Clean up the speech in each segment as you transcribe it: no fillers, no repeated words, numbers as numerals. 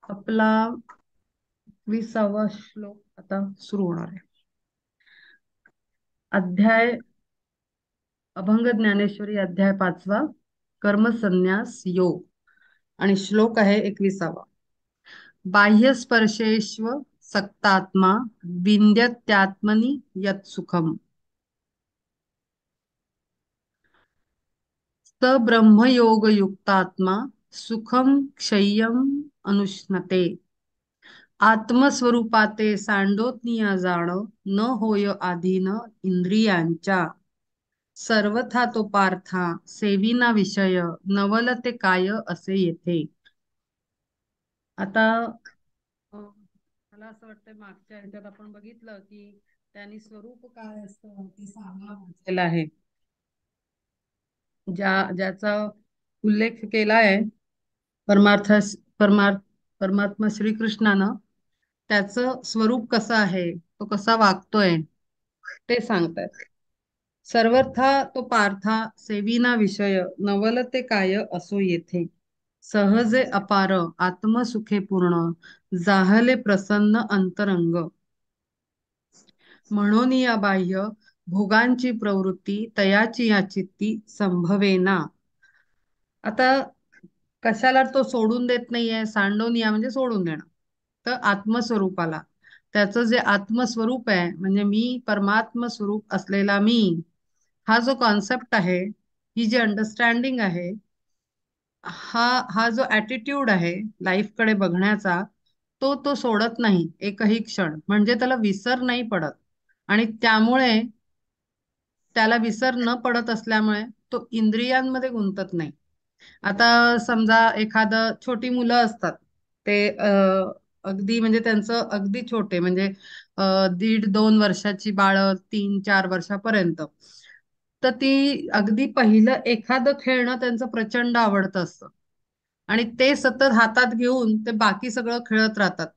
आपला 20वा श्लोक आता सुरू होणार आहे. अध्याय अभंग ज्ञानेश्वरी अध्याय 5वा, कर्मसन्यास योग. आणि श्लोक आहे 21वा. बाह्य स्पर्शेष्व सक्तात्मा विंद्यत्यात्मनि यत् सुखम स ब्रह्मयोग युक्तात्मा सुखम क्षय्यम अनुष्णते. आत्मस्वरूपाते सांडोत्निया जाण न होय आधीन इंद्रियांच्या. सर्वथा तो पार्था सेविना विषय नवल ते काय असे येथे. आता मला असं वाटतं मागच्या ह्याच्यात आपण बघितलं की त्यांनी स्वरूप काय असतं ते सांगलेलं आहे. ज्याचा उल्लेख केला आहे परमार्थ परमार्थ परमात्मा श्रीकृष्णानं, त्याचं स्वरूप कसं आहे, तो कसा वागतोय ते सांगतात. सर्वथा तो पार्था सेविना विषय नवल ते काय असो येथे. सहजे अपार आत्मसुखे पूर्ण जाहले प्रसन्न अंतरंग. म्हणून या बाह्य भोगांची प्रवृत्ती तयाची या चित्ती संभवेना. आता कशाला तो सोडून देत नाहीये, सांडून या म्हणजे सोडून देणं. तर आत्मस्वरूपाला, त्याचं जे आत्मस्वरूप आहे म्हणजे मी परमात्म स्वरूप असलेला मी, हा जो कॉन्सेप्ट आहे, ही जी अंडरस्टँडिंग आहे, हा हा जो ॲटिट्यूड आहे लाईफ कडे बघण्याचा, तो सोडत नाही एकही क्षण. म्हणजे त्याला विसर नाही पडत. आणि त्यामुळे त्याला विसर न पडत असल्यामुळे तो इंद्रियांमध्ये गुंतत नाही. आता समजा एखादं छोटी मुलं असतात, ते अगदी म्हणजे त्यांचं अगदी छोटे म्हणजे 1.5-2 वर्षाची बाळं, 3-4 वर्षापर्यंत, तर ती अगदी पहिलं एखादं खेळणं त्यांचं प्रचंड आवडतं असतं. आणि ते सतत हातात घेऊन ते बाकी सगळं खेळत राहतात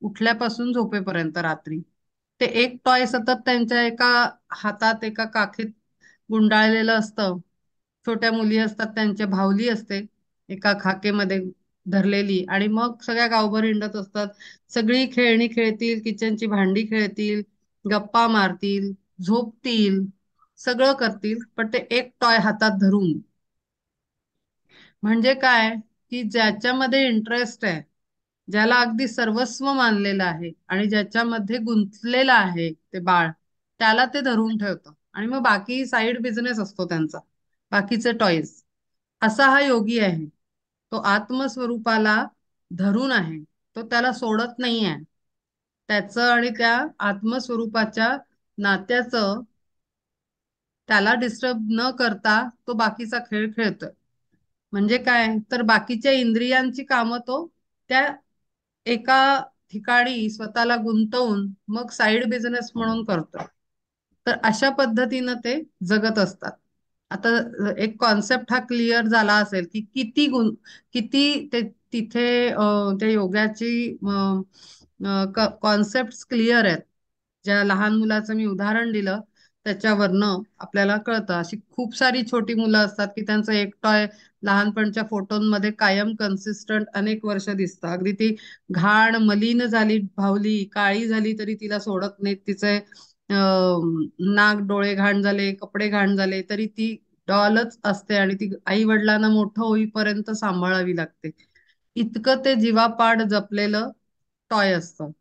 उठल्यापासून झोपेपर्यंत रात्री. ते एक टॉय सतत त्यांच्या एका हातात, एका काखेत गुंडाळलेलं असतं. छोट्या मुली असतात, त्यांच्या भावली असते एका खाकेमध्ये धरलेली, आणि मग सगळ्या गावभर हिंडत असतात. सगळी खेळणी खेळतील, किचनची भांडी खेळतील, गप्पा मारतील, झोपतील, सगळं करतील, पण ते एक टॉय हातात धरून. म्हणजे काय, की ज्याच्यामध्ये इंटरेस्ट आहे, ज्याला अगदी सर्वस्व मानलेलं आहे आणि ज्याच्यामध्ये गुंतलेलं आहे ते बाळ, त्याला ते धरून ठेवतं. आणि मग बाकी साईड बिझनेस असतो त्यांचा, बाकीचे टॉईज. असा हा योगी आहे. तो आत्मस्वरूपाला धरून आहे, तो त्याला सोडत नाही आहे. त्याचं आणि त्या आत्मस्वरूपाच्या नात्याचं त्याला डिस्टर्ब न करता तो बाकीचा खेळ खेळतोय. म्हणजे काय, तर बाकीच्या इंद्रियांची कामं तो त्या एका ठिकाणी स्वतःला गुंतवून मग साईड बिझनेस म्हणून करतो. तर अशा पद्धतीनं ते जगत असतात. आता एक कॉन्सेप्ट हा क्लिअर झाला असेल की किती ते तिथे त्या योगाची कॉन्सेप्ट क्लिअर आहेत. ज्या लहान मुलाचं मी उदाहरण दिलं त्याच्यावरनं आपल्याला कळतं. अशी खूप सारी छोटी मुलं असतात की त्यांचं एक टॉय लहानपणच्या फोटोंमध्ये कायम कन्सिस्टंट अनेक वर्ष दिसतं. अगदी ती घाण मलिन झाली, भावली काळी झाली तरी तिला सोडत नाहीत. तिचे नाक डोळे घाण झाले, कपडे घाण झाले तरी ती डॉलच असते आणि ती आई वडिलांना मोठं होईपर्यंत सांभाळावी लागते. इतकं ते जीवापाड जपलेलं टॉय असतं.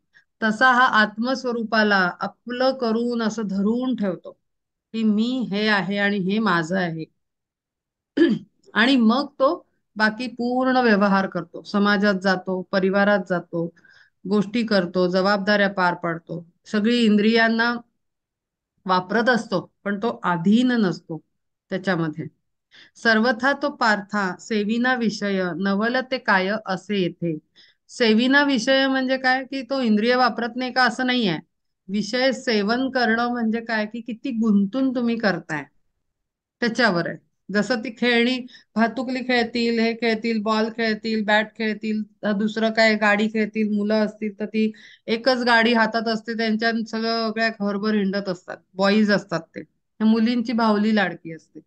तसा हा आत्मस्वरूपाला आपलं करून असं धरून ठेवतो की मी हे आहे आणि हे माझं आहे. आणि मग तो बाकी पूर्ण व्यवहार करतो, समाजात जातो, परिवारात जातो, गोष्टी करतो, जबाबदाऱ्या पार पाडतो, सगळी इंद्रियांना वापरत असतो, पण तो अधीन नसतो त्याच्यामध्ये. सर्वथा तो पार्था सेविना विषय नवल ते काय असे येथे. सेविना विषय म्हणजे काय, की तो इंद्रिय वापरत नाही का असं नाही आहे. विषय सेवन करणं म्हणजे काय, की किती गुंतून तुम्ही करताय त्याच्यावर आहे. जसं ती खेळणी, भातुकली खेळतील, हे खेळतील, बॉल खेळतील, बॅट खेळतील, दुसरं काय गाडी खेळतील, मुलं असतील तर ती एकच गाडी हातात असते त्यांच्या, सगळ्या घरभर हिंडत असतात, बॉईज असतात ते. मुलींची बाहुली लाडकी असते.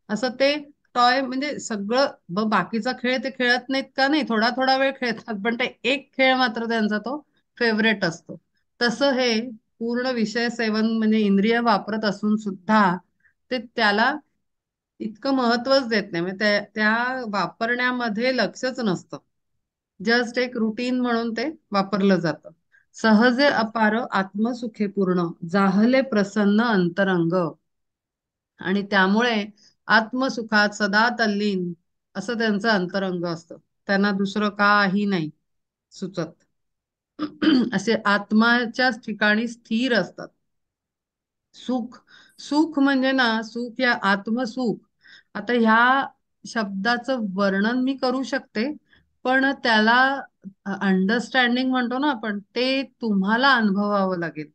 असं ते टॉय म्हणजे सगळं बाकीचा खेळ ते खेळत नाहीत का, नाही थोडा थोडा वेळ खेळतात, पण ते एक खेळ मात्र त्यांचा तो फेवरेट असतो. तसं हे पूर्ण विषय सेवन म्हणजे इंद्रिय वापरत असून सुद्धा ते त्याला इतकं महत्वच देत नाही, म्हणजे त्या वापरण्यामध्ये लक्षच नसतं. जस्ट एक रुटीन म्हणून ते वापरलं जातं. सहजे अपार आत्मसुखे पूर्ण, जाहले प्रसन्न अंतरंग. आणि त्यामुळे आत्मसुखात सदा तल्लीन असं त्यांचं अंतरंग असतं. त्यांना दुसरं काही नाही सुचत. असे आत्माच्याच ठिकाणी स्थिर असतात. सुख, सुख म्हणजे ना, सुख या आत्मसुख, आता ह्या शब्दाचं वर्णन मी करू शकते, पण त्याला अंडरस्टँडिंग म्हणतो ना आपण, ते तुम्हाला अनुभवावं लागेल.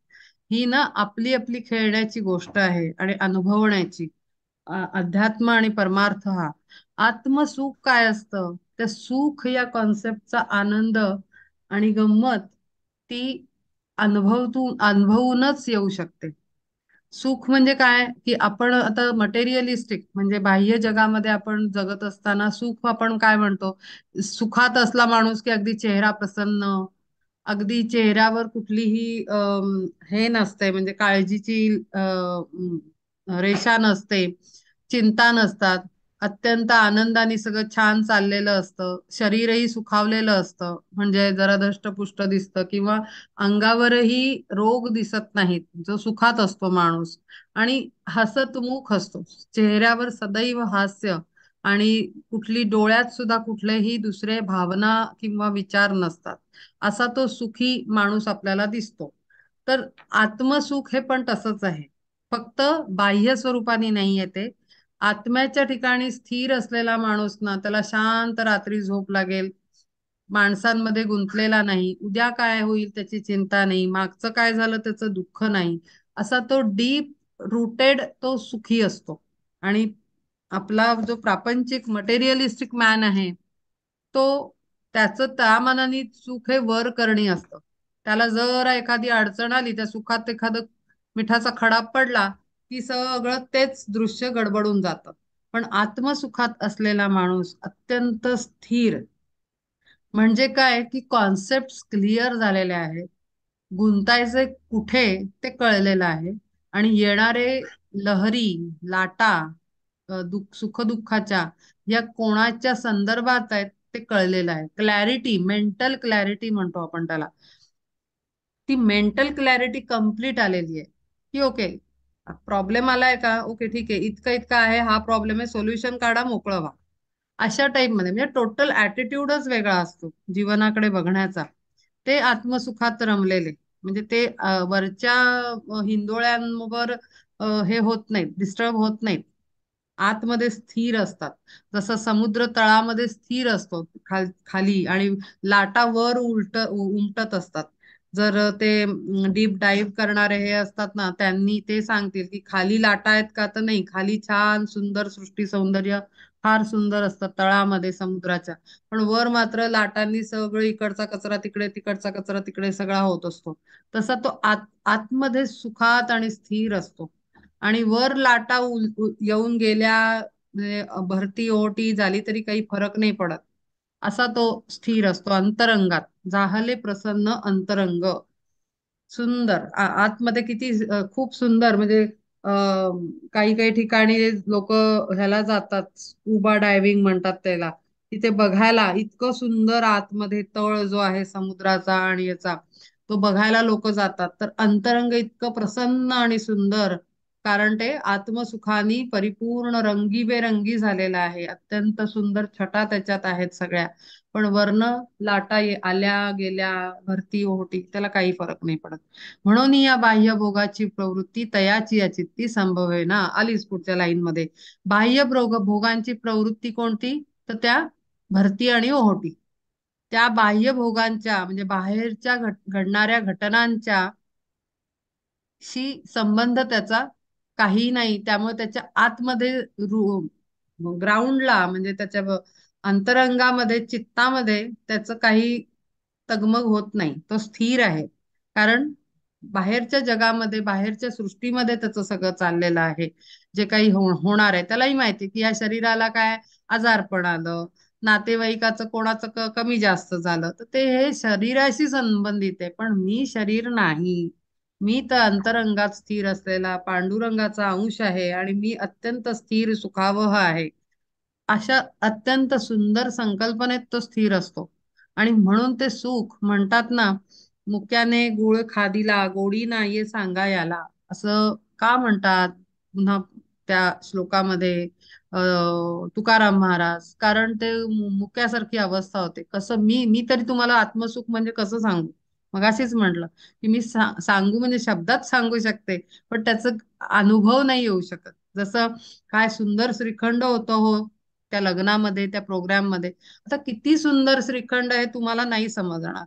ही ना आपली आपली खेळण्याची गोष्ट आहे आणि अनुभवण्याची. अध्यात्म आणि परमार्थ हा. आत्मसुख काय असतं? त्या सुख या कॉन्सेप्टचा आनंद आणि गंमत ती अनुभवूनच येऊ शकते. सुख म्हणजे काय, की आपण आता मटेरियलिस्टिक म्हणजे बाह्य जगामध्ये आपण जगत असताना सुख आपण काय म्हणतो? सुखात असला माणूस की अगदी चेहरा प्रसन्न, अगदी चेहऱ्यावर कुठलीही हे नसते, म्हणजे काळजीची रेषा नसते, चिंता नसतात, अत्यंत आनंदाने सगळं छान चाललेलं असतं, शरीरही सुखावलेलं असतं, म्हणजे जरा धष्टपुष्ट दिसतं, किंवा अंगावरही रोग दिसत नाहीत, जो सुखात असतो माणूस. आणि हसतमुख असतो, चेहऱ्यावर सदैव हास्य, आणि कुठली डोळ्यात सुद्धा कुठलेही दुसरे भावना किंवा विचार नसतात, असा तो सुखी माणूस आपल्याला दिसतो. तर आत्मसुख हे पण तसंच आहे, फक्त बाह्य स्वरूपाने नाही येते. आत्म्याच्या ठिकाणी स्थिर असलेला माणूस ना, त्याला शांत रात्री झोप लागेल, माणसांमध्ये गुंतलेला नाही, उद्या काय होईल त्याची चिंता नाही, मागचं काय झालं त्याचं दुःख नाही, असा तो डीप रूटेड तो सुखी असतो. आणि आपला जो प्रापंचिक मटेरियलिस्टिक मॅन आहे, तो त्याचं त्या मानाने सुख हे वर करणी असतं. त्याला जरा एखादी अडचण आली, त्या सुखात एखादं मिठाचा खडा पडला की सगळं तेच दृश्य गडबडून जातं. पण आत्मसुखात असलेला माणूस अत्यंत स्थिर, म्हणजे काय की कॉन्सेप्ट क्लिअर झालेले आहेत, गुंतायचे कुठे ते कळलेलं आहे, आणि येणारे लहरी, लाटा, सुखदुःखाच्या या कोणाच्या संदर्भात आहेत ते कळलेलं आहे. क्लॅरिटी, मेंटल क्लॅरिटी म्हणतो आपण त्याला, ती मेंटल क्लॅरिटी कंप्लीट आलेली आहे. की ओके, प्रॉब्लेम आलाय का, ओके ठीक आहे, इतकं इतकं आहे, हा प्रॉब्लेम आहे, सोल्युशन काढा, मोकळं व्हा. अशा टाइप मध्ये म्हणजे टोटल ऍटिट्यूडच वेगळा असतो जीवनाकडे बघण्याचा. ते आत्मसुखात रमलेले, म्हणजे ते वरच्या हिंदोळ्यांवर हे होत नाहीत, डिस्टर्ब होत नाहीत, आतमध्ये स्थिर असतात. जसं समुद्र तळामध्ये स्थिर असतो खाली, आणि लाटा वर उमटत असतात. जर ते डीप डाईव्ह करणारे हे असतात ना, त्यांनी ते सांगतील की खाली लाटा आहेत का, तर नाही, खाली छान सुंदर सृष्टी सौंदर्य फार सुंदर असतं तळामध्ये समुद्राच्या, पण वर मात्र लाटांनी सगळं इकडचा कचरा तिकडे, तिकडचा कचरा तिकडे सगळा होत असतो. तसा तो आतमध्ये सुखात आणि स्थिर असतो. आणि वर लाटा येऊन गेल्या, म्हणजे भरती ओहोटी झाली तरी काही फरक नाही पडत, असा तो स्थिर असतो अंतरंगात. जाहले प्रसन्न अंतरंग. सुंदर आतमध्ये किती खूप सुंदर, म्हणजे काही काही ठिकाणी लोक ह्याला जातात, स्कुबा डायव्हिंग म्हणतात त्याला, तिथे बघायला इतकं सुंदर आतमध्ये तळ जो आहे समुद्राचा आणि याचा, तो बघायला लोक जातात. तर अंतरंग इतकं प्रसन्न आणि सुंदर, कारण ते आत्मसुखानी परिपूर्ण रंगीबेरंगी झालेलं आहे, अत्यंत सुंदर छटा त्याच्यात आहेत सगळ्या. पण वर्ण लाटा आल्या गेल्या, भरती ओहोटी, त्याला काही फरक नाही पडत. म्हणून या बाह्य भोगाची प्रवृत्ती तयाची या चित्ती संभवेना. आलीच पुढच्या लाईन मध्ये. बाह्य भोगांची प्रवृत्ती कोणती, तर त्या भरती आणि ओहोटी. त्या बाह्य भोगांच्या म्हणजे बाहेरच्या घडणाऱ्या घटनांच्या शी संबंध त्याचा काही नाही, त्यामुळे त्याच्या आतमध्ये ग्राउंडला, म्हणजे त्याच्या अंतरंगामध्ये, चित्तामध्ये त्याचं काही तगमग होत नाही, तो स्थिर आहे. कारण बाहेरच्या जगामध्ये, बाहेरच्या सृष्टीमध्ये त्याचं सगळं चाललेलं आहे. जे काही होणार आहे त्यालाही माहिती की या शरीराला काय आजारपण आलं, नातेवाईकाचं कोणाचं कमी जास्त झालं तर ते हे शरीराशी संबंधित आहे. पण मी शरीर नाही. मी तर अंतरंगात स्थिर असलेला पांडुरंगाचा अंश आहे आणि मी अत्यंत स्थिर सुखावह आहे. अशा अत्यंत सुंदर संकल्पनेत तो स्थिर असतो. आणि म्हणून ते सुख म्हणतात ना, मुक्याने गुळ खादिला गोडी नाये सांगा याला, असं का म्हणतात पुन्हा त्या श्लोकामध्ये तुकाराम महाराज? कारण ते मुक्यासारखी अवस्था होते. कसं मी तरी तुम्हाला आत्मसुख म्हणजे कसं सांगू? मगाशीच म्हटलं की मी सांगू म्हणजे शब्दात सांगू शकते, पण त्याचं अनुभव नाही येऊ शकत. जसं काय सुंदर श्रीखंड होतं हो त्या लग्नामध्ये, त्या प्रोग्राम मध्ये. आता किती सुंदर श्रीखंड आहे तुम्हाला नाही समजणार.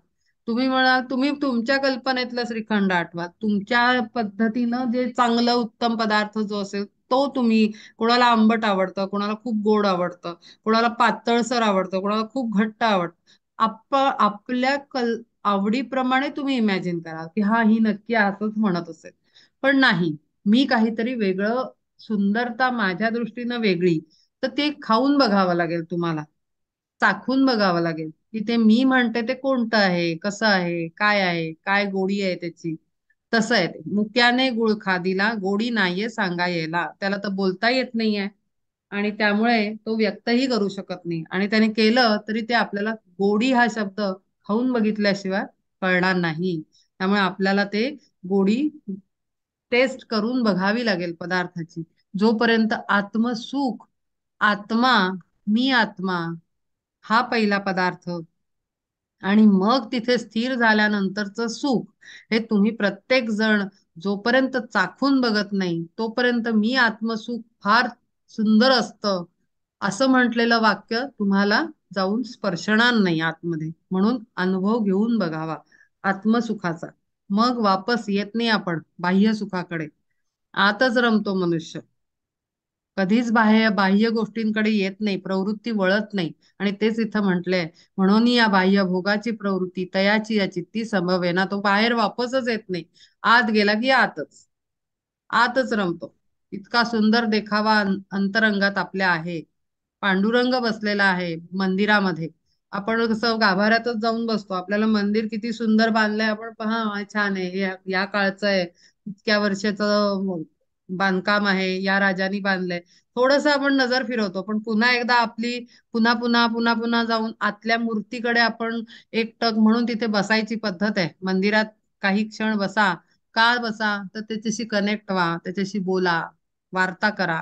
तुम्ही म्हणाल तुम्ही तुमच्या कल्पनेतलं श्रीखंड आठवा, तुमच्या पद्धतीनं जे चांगलं उत्तम पदार्थ जो असेल तो तुम्ही. कोणाला आंबट आवडतं, कोणाला खूप गोड आवडतं, कोणाला पातळसर आवडतं, कोणाला खूप घट्ट आवडतं. आपल्या आवडीप्रमाणे तुम्ही इमॅजिन करा की हा ही नक्की असंच म्हणत असेल. पण नाही, मी काहीतरी वेगळं, सुंदरता माझ्या दृष्टीनं वेगळी. तर ते खाऊन बघावं लागेल तुम्हाला, चाखून बघावं लागेल की ते मी म्हणते ते कोणतं आहे, कसं आहे, काय आहे, काय गोडी आहे त्याची. तसं आहे ते. मुक्याने गुळ खादीला गोडी नाहीये सांगा यायला, त्याला तर बोलता येत नाहीये आणि त्यामुळे तो व्यक्तही करू शकत नाही. आणि त्याने केलं तरी ते आपल्याला गोडी हा शब्द खाऊन बघितल्याशिवाय कळणार नाही. त्यामुळे आपल्याला ते गोडी टेस्ट करून बघावी लागेल पदार्थाची. जोपर्यंत आत्मसुख, आत्मा, मी आत्मा हा पहिला पदार्थ आणि मग तिथे स्थिर झाल्यानंतरचं सुख, हे तुम्ही प्रत्येक जण जोपर्यंत चाखून बघत नाही तोपर्यंत मी आत्मसुख फार सुंदर असतं असं म्हटलेलं वाक्य तुम्हाला जाऊन स्पर्शणार नाही आतमध्ये. म्हणून अनुभव घेऊन बघावा आत्मसुखाचा. मग वापस येत नाही आपण बाह्य सुखाकडे. आतच रमतो मनुष्य, कधीच बाह्य बाह्य गोष्टींकडे येत नाही, प्रवृत्ती वळत नाही. आणि तेच इथं म्हटलंय, म्हणून या बाह्य भोगाची प्रवृत्ती तयाची या चित्ती संभवेना, तो बाहेर वापसच येत नाही. आत गेला की आतच, आतच रमतो. इतका सुंदर देखावा अंतरंगात आपल्या आहे. पांडुरंग बसलेला आहे मंदिरामध्ये. आपण कसं गाभाऱ्यातच जाऊन बसतो, आपल्याला मंदिर किती सुंदर बांधलंय, आपण पहा छान आहे, या काळचं आहे, इतक्या वर्षाचं बांधकाम आहे, या राजानी बांधलंय. थोडस आपण नजर फिरवतो, पण पुन्हा एकदा आपली पुन्हा पुन्हा पुन्हा पुन्हा जाऊन आतल्या मूर्तीकडे आपण एकटक म्हणून तिथे बसायची पद्धत आहे मंदिरात. काही क्षण बसा. का बसा? तर त्याच्याशी कनेक्ट व्हा, त्याच्याशी बोला, वार्ता करा.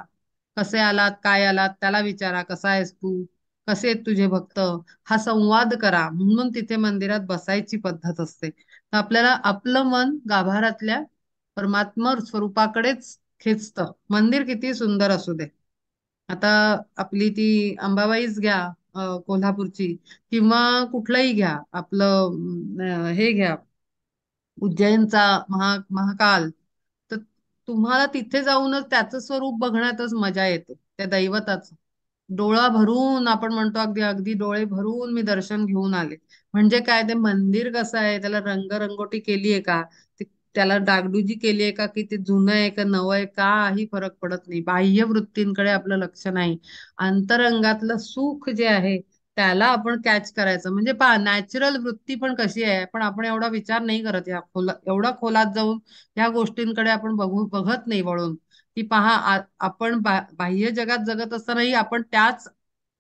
कसे आलात, काय आलात त्याला विचारा, कसा आहेस तू, कसे आहेत तुझे भक्त, हा संवाद करा. म्हणून तिथे मंदिरात बसायची पद्धत असते. तर आपल्याला आपलं मन गाभारातल्या परमात्मा स्वरूपाकडेच खेचतं, मंदिर किती सुंदर असू दे. आता आपली ती अंबाबाईच घ्या, कोल्हापूरची, किंवा कुठलंही घ्या आपलं, हे घ्या, उज्जैनचा महाकाल. तर तुम्हाला तिथे जाऊनच त्याचं स्वरूप बघण्यातच मजा येते, त्या दैवताचं. डोळा भरून आपण म्हणतो, अगदी अगदी डोळे भरून मी दर्शन घेऊन आले. म्हणजे काय, ते मंदिर कसं आहे, त्याला रंगरंगोटी केली आहे का, त्याला डागडुजी केली आहे का, की ते जुनं आहे का नवं आहे, काही फरक पडत नाही. बाह्य वृत्तींकडे आपलं लक्ष नाही. अंतरंगातलं सुख जे आहे त्याला आपण कॅच करायचं. म्हणजे पहा, नॅचरल वृत्ती पण कशी आहे, पण आपण एवढा विचार नाही करत, या एवढा खोलात जाऊन या गोष्टींकडे आपण बघत नाही वळून. की पहा, आपण बाह्य जगात जगत असतानाही आपण त्याच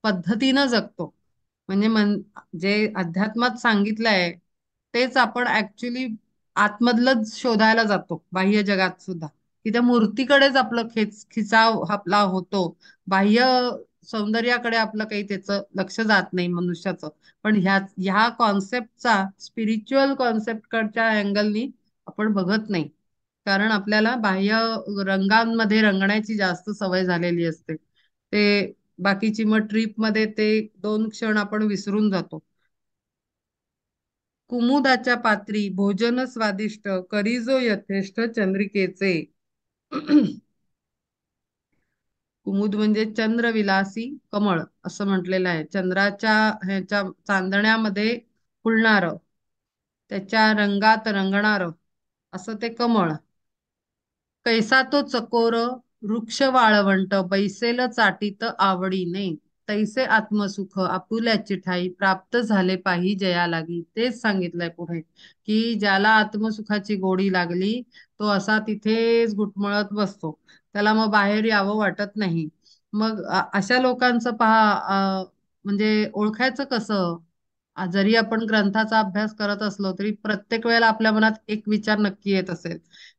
पद्धतीनं जगतो. म्हणजे जे अध्यात्मात सांगितलंय तेच आपण ऍक्च्युली आतमधलंच शोधायला जातो बाह्य जगात सुद्धा. की त्या मूर्तीकडेच आपलं खिचाव आपला होतो. बाह्य सौंदर्याकडे आपलं काही त्याचं लक्ष जात नाही मनुष्याचं. पण ह्या कॉन्सेप्टचा, स्पिरिच्युअल कॉन्सेप्टकडच्या अँगलनी आपण बघत नाही. कारण आपल्याला बाह्य रंगांमध्ये रंगण्याची जास्त सवय झालेली असते. ते बाकीची मग ट्रिप मध्ये ते दोन क्षण आपण विसरून जातो. कुमुदाच्या पात्री भोजन स्वादिष्ट करीजो यथेष्ट चंद्रिकेचे. कुमुद म्हणजे चंद्रविलासी कमळ असं म्हटलेलं आहे. चंद्राच्या ह्याच्या चांदण्यामध्ये फुलणार, त्याच्या रंगात रंगणार असं ते कमळ. कैसा तो चकोर वृक्ष वाळवंट बैसेल चाटीत आवडीने, तैसे आत्मसुख आपुल्याची ठाई प्राप्त झाले पाही जया लागी. तेच सांगितलंय पुढे की ज्याला आत्मसुखाची गोडी लागली तो असा तिथेच घुटमळत बसतो, त्याला मग बाहेर यावं वाटत नाही. मग अशा लोकांचं पहा, म्हणजे ओळखायचं कसं? जरी आपण ग्रंथाचा अभ्यास करत असलो तरी प्रत्येक वेळेला आपल्या मनात एक विचार नक्की येत असेल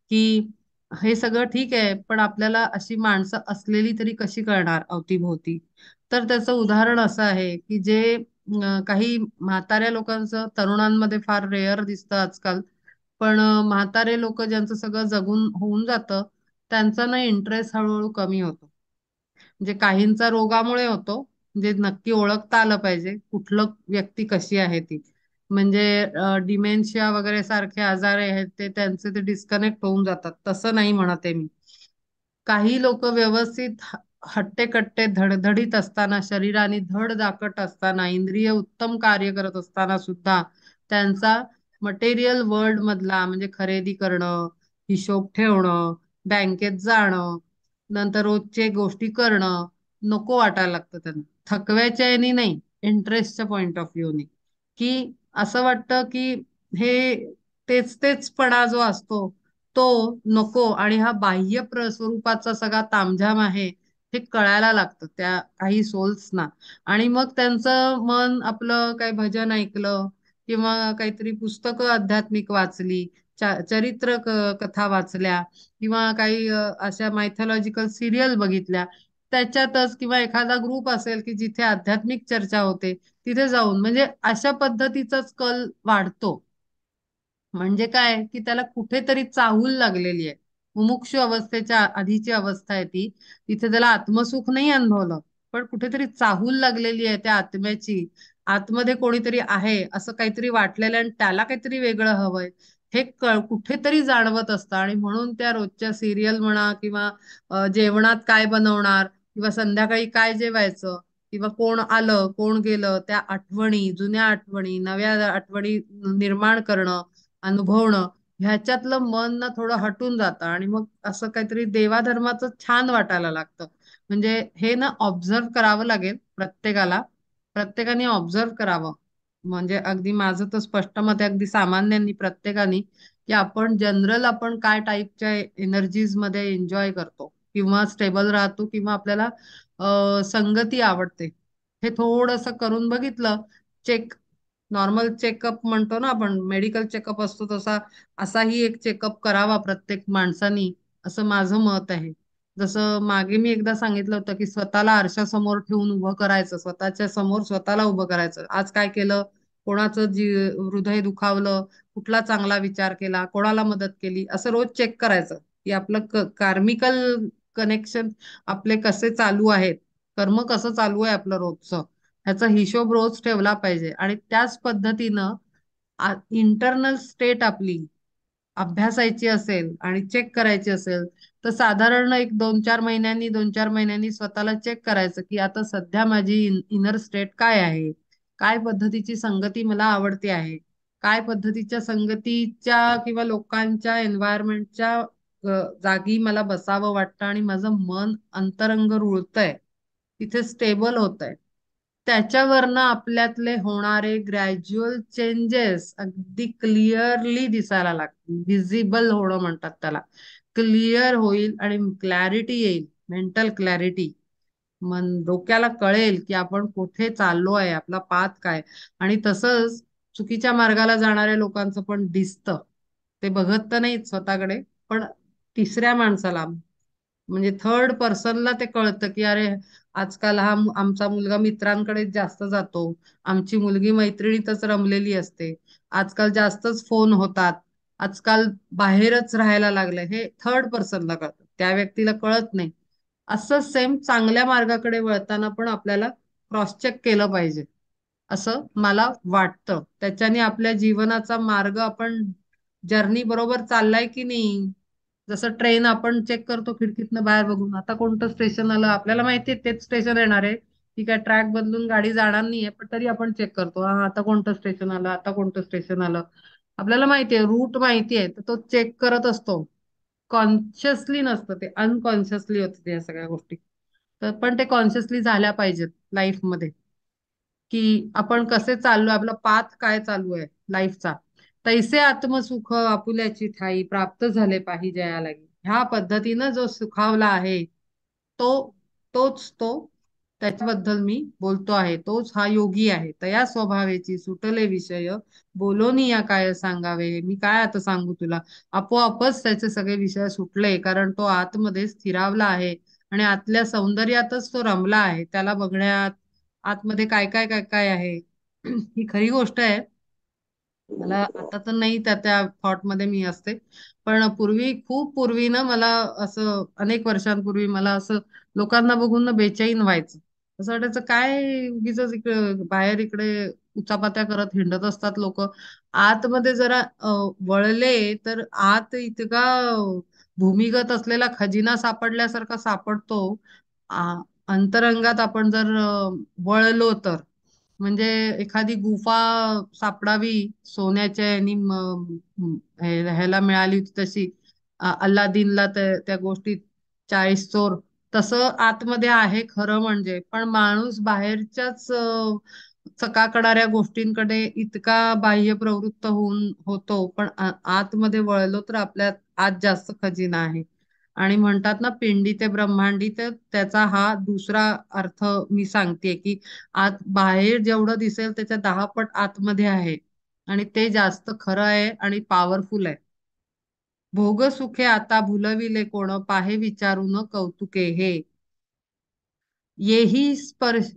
की हे सगळं ठीक आहे, पण आपल्याला अशी माणसं असलेली तरी कशी कळणार अवतीभोवती. तर त्याचं उदाहरण असं आहे की जे काही म्हाताऱ्या लोकांचं तरुणांमध्ये फार रेअर दिसतं आजकाल, पण म्हातारे लोक ज्यांचं सगळं जगून होऊन जातं त्यांचा ना इंटरेस्ट हळूहळू कमी होतो. म्हणजे काहींचा रोगामुळे होतो, म्हणजे नक्की ओळखता आलं पाहिजे कुठलं व्यक्ती कशी आहे ती. म्हणजे डिमेन्शिया वगैरे सारखे आजार आहेत ते त्यांचे ते डिस्कनेक्ट होऊन जातात, तसं नाही म्हणत आहे मी. काही लोक व्यवस्थित हट्टेकट्टे धडधडीत असताना, शरीराने धडधाकट असताना, इंद्रिय उत्तम कार्य करत असताना सुद्धा त्यांचा मटेरियल वर्ल्ड मधला म्हणजे खरेदी करणं, हिशोब ठेवणं, बँकेत जाणं, नंतर रोजचे गोष्टी करणं नको वाटायला लागतं त्यांना. थकव्याच्या याने नाही, इंटरेस्टच्या पॉइंट ऑफ व्ह्यूने. की असं वाटतं की हे तेच तेचपणा जो असतो तो नको, आणि हा बाह्य स्वरूपाचा सगळा तामझाम आहे हे कळायला लागतं त्या काही सोल्सना. आणि मग त्यांचं मन आपलं काही भजन ऐकलं किंवा काहीतरी पुस्तकं आध्यात्मिक वाचली, चरित्र कथा वाचल्या किंवा काही अशा मायथॉलॉजिकल सिरियल बघितल्या त्याच्यातच, किंवा एखादा ग्रुप असेल की जिथे आध्यात्मिक चर्चा होते तिथे जाऊन, म्हणजे अशा पद्धतीचाच कल वाढतो. म्हणजे काय की त्याला कुठेतरी चाहूल लागलेली आहे. मुमुक्षु अवस्थेच्या आधीची अवस्था आहे ती, तिथे त्याला आत्मसुख नाही अनुभवलं, पण कुठेतरी चाहूल लागलेली आहे त्या आत्म्याची. आतमध्ये कोणीतरी आहे असं काहीतरी वाटलेलं आणि त्याला काहीतरी वेगळं हवंय हे कुठेतरी जाणवत असतं. आणि म्हणून त्या रोजच्या सिरियल म्हणा किंवा जेवणात काय बनवणार किंवा संध्याकाळी काय जेवायचं किंवा कोण आलं कोण गेलं त्या आठवणी, जुन्या आठवणी, नव्या आठवणी निर्माण करणं, अनुभवणं, ह्याच्यातलं मन ना थोडं हटून जातं आणि मग असं काहीतरी देवाधर्माचं छान वाटायला लागतं. म्हणजे हे ना ऑब्झर्व करावं लागेल प्रत्येकाला, प्रत्येकाने ऑब्झर्व करावं. म्हणजे अगदी माझं तर स्पष्ट मत आहे, अगदी सामान्यांनी प्रत्येकाने, की आपण जनरल आपण काय टाईपच्या एनर्जीज मध्ये एन्जॉय करतो किंवा स्टेबल राहतो किंवा आपल्याला संगती आवडते, हे थोडंसं करून बघितलं. चेक, नॉर्मल चेकअप म्हणतो ना आपण, मेडिकल चेकअप असतो तसा असाही एक चेकअप करावा प्रत्येक माणसानी, असं माझं मत आहे. जसं मागे मी एकदा सांगितलं होतं की स्वतःला आरशासमोर ठेवून उभं करायचं, स्वतःच्या समोर स्वतःला उभं करायचं. आज काय केलं, कोणाचं हृदय दुखावलं, कुठला चांगला विचार केला, कोणाला मदत केली, असं रोज चेक करायचं की आपलं कार्मिकल कनेक्शन आपले कसे चालू आहेत, कर्म कसं चालू आहे आपलं रोजचं, ह्याचा हिशोब रोज ठेवला पाहिजे. आणि त्याच पद्धतीनं इंटरनल स्टेट आपली अभ्यासायची असेल आणि चेक करायची असेल तर साधारण एक 2-4 महिन्यांनी, 2-4 महिन्यांनी स्वतःला चेक करायचं की आता सध्या माझी इनर स्टेट काय आहे, काय पद्धतीची संगती मला आवडते आहे, काय पद्धतीच्या संगतीच्या किंवा लोकांच्या एन्व्हायरमेंटच्या जागी मला बसावं वाटतं आणि माझं मन अंतरंग रुळतंय, तिथे स्टेबल होतंय. त्याच्यावरनं आपल्यातले होणारे ग्रॅज्युअल चेंजेस अगदी क्लिअरली दिसायला लागतील, विजिबल होणं म्हणतात त्याला. क्लिअर होईल आणि क्लॅरिटी येईल, मेंटल क्लॅरिटी. मन डोक्याला कळेल की आपण कुठे चाललो आहे, आपला पाथ काय. आणि तसंच चुकीच्या मार्गाला जाणाऱ्या लोकांचं पण दिसतं. ते बघत तर नाहीत स्वतःकडे, पण तिसऱ्या माणसाला म्हणजे थर्ड पर्सनला ते कळतं की अरे आजकाल हा आमचा मुलगा मित्रांकडे जास्त जातो, आमची मुलगी मैत्रिणीतच रमलेली असते, आजकाल जास्तच फोन होतात, आजकाल बाहेरच राहायला लागलंय, हे थर्ड पर्सनला कळतं, त्या व्यक्तीला कळत नाही. असं सेम चांगल्या मार्गाकडे वळताना पण आपल्याला क्रॉस चेक केलं पाहिजे असं मला वाटतं. त्याच्याने आपल्या जीवनाचा मार्ग आपण जर्नी बरोबर चाललाय की नाही. जसं ट्रेन आपण चेक करतो खिडकीतनं बाहेर बघून, आता कोणतं स्टेशन आलं आपल्याला माहिती आहे तेच स्टेशन येणार आहे, ठीक आहे ट्रॅक बदलून गाडी जाणार नाहीये, पण तरी आपण चेक करतो, हा आता कोणतं स्टेशन आलं, आता कोणतं स्टेशन आलं. आपल्याला माहितीये, रूट माहितीये, तर तो चेक करत असतो. कॉन्शियसली नसतं ते, अनकॉन्शियसली होते त्या सगळ्या गोष्टी. तर पण ते कॉन्शियसली झाल्या पाहिजेत लाईफमध्ये, की आपण कसे चाललोय, आपला पाथ काय चालू आहे लाईफचा. तैसे आत्मसुख आपुल्याची ठाई प्राप्त झाले पाहिजे या लागी. ह्या पद्धतीनं जो सुखावला आहे, तो तोच तो, त्याच्याबद्दल मी बोलतो आहे. तोच हा योगी आहे. तया स्वभावेची सुटले विषय, बोलोनी या काय सांगावे. मी काय आता सांगू तुला. आपोआपच त्याचे सगळे विषय सुटले, कारण तो आतमध्ये स्थिरावला आहे आणि आतल्या सौंदर्यातच तो रमला आहे. त्याला बघण्यात आतमध्ये काय काय काय काय आहे ही खरी गोष्ट आहे. मला आता तर नाही त्या त्या थॉट मध्ये मी असते, पण पूर्वी, खूप पूर्वी ना, मला असं अनेक वर्षांपूर्वी मला असं लोकांना बघून ना बेचैन व्हायचं. असं वाटायचं काय उगीच इकडे बाहेर इकडे उचापात्या करत हिंडत असतात लोक. आतमध्ये जरा वळले तर आत इतका भूमिगत असलेला खजिना सापडल्यासारखा सापडतो. अंतरंगात आपण जर वळलो तर, म्हणजे एखादी गुफा सापडावी सोन्याच्या आणि ह्याला मिळाली होती तशी, अल्लादीनला त्या गोष्टीत 40 चोर, तसं आतमध्ये आहे खरं म्हणजे. पण माणूस बाहेरच्याच चकाकणाऱ्या गोष्टींकडे इतका बाह्य प्रवृत्त होतो, पण आतमध्ये वळलो तर आपल्या आत जास्त खजिना आहे. आणि म्हणतात ना, पिंडी ते ब्रह्मांडी, तर त्याचा हा दुसरा अर्थ मी सांगते, की आत बाहेर जेवढं दिसेल त्याच्या 10 पट आतमध्ये आहे, आणि ते जास्त खरं आहे आणि पॉवरफुल आहे. भोग सुखे आता भुलविले कोण, पाहे विचारून कौतुके हे. येही स्पर्श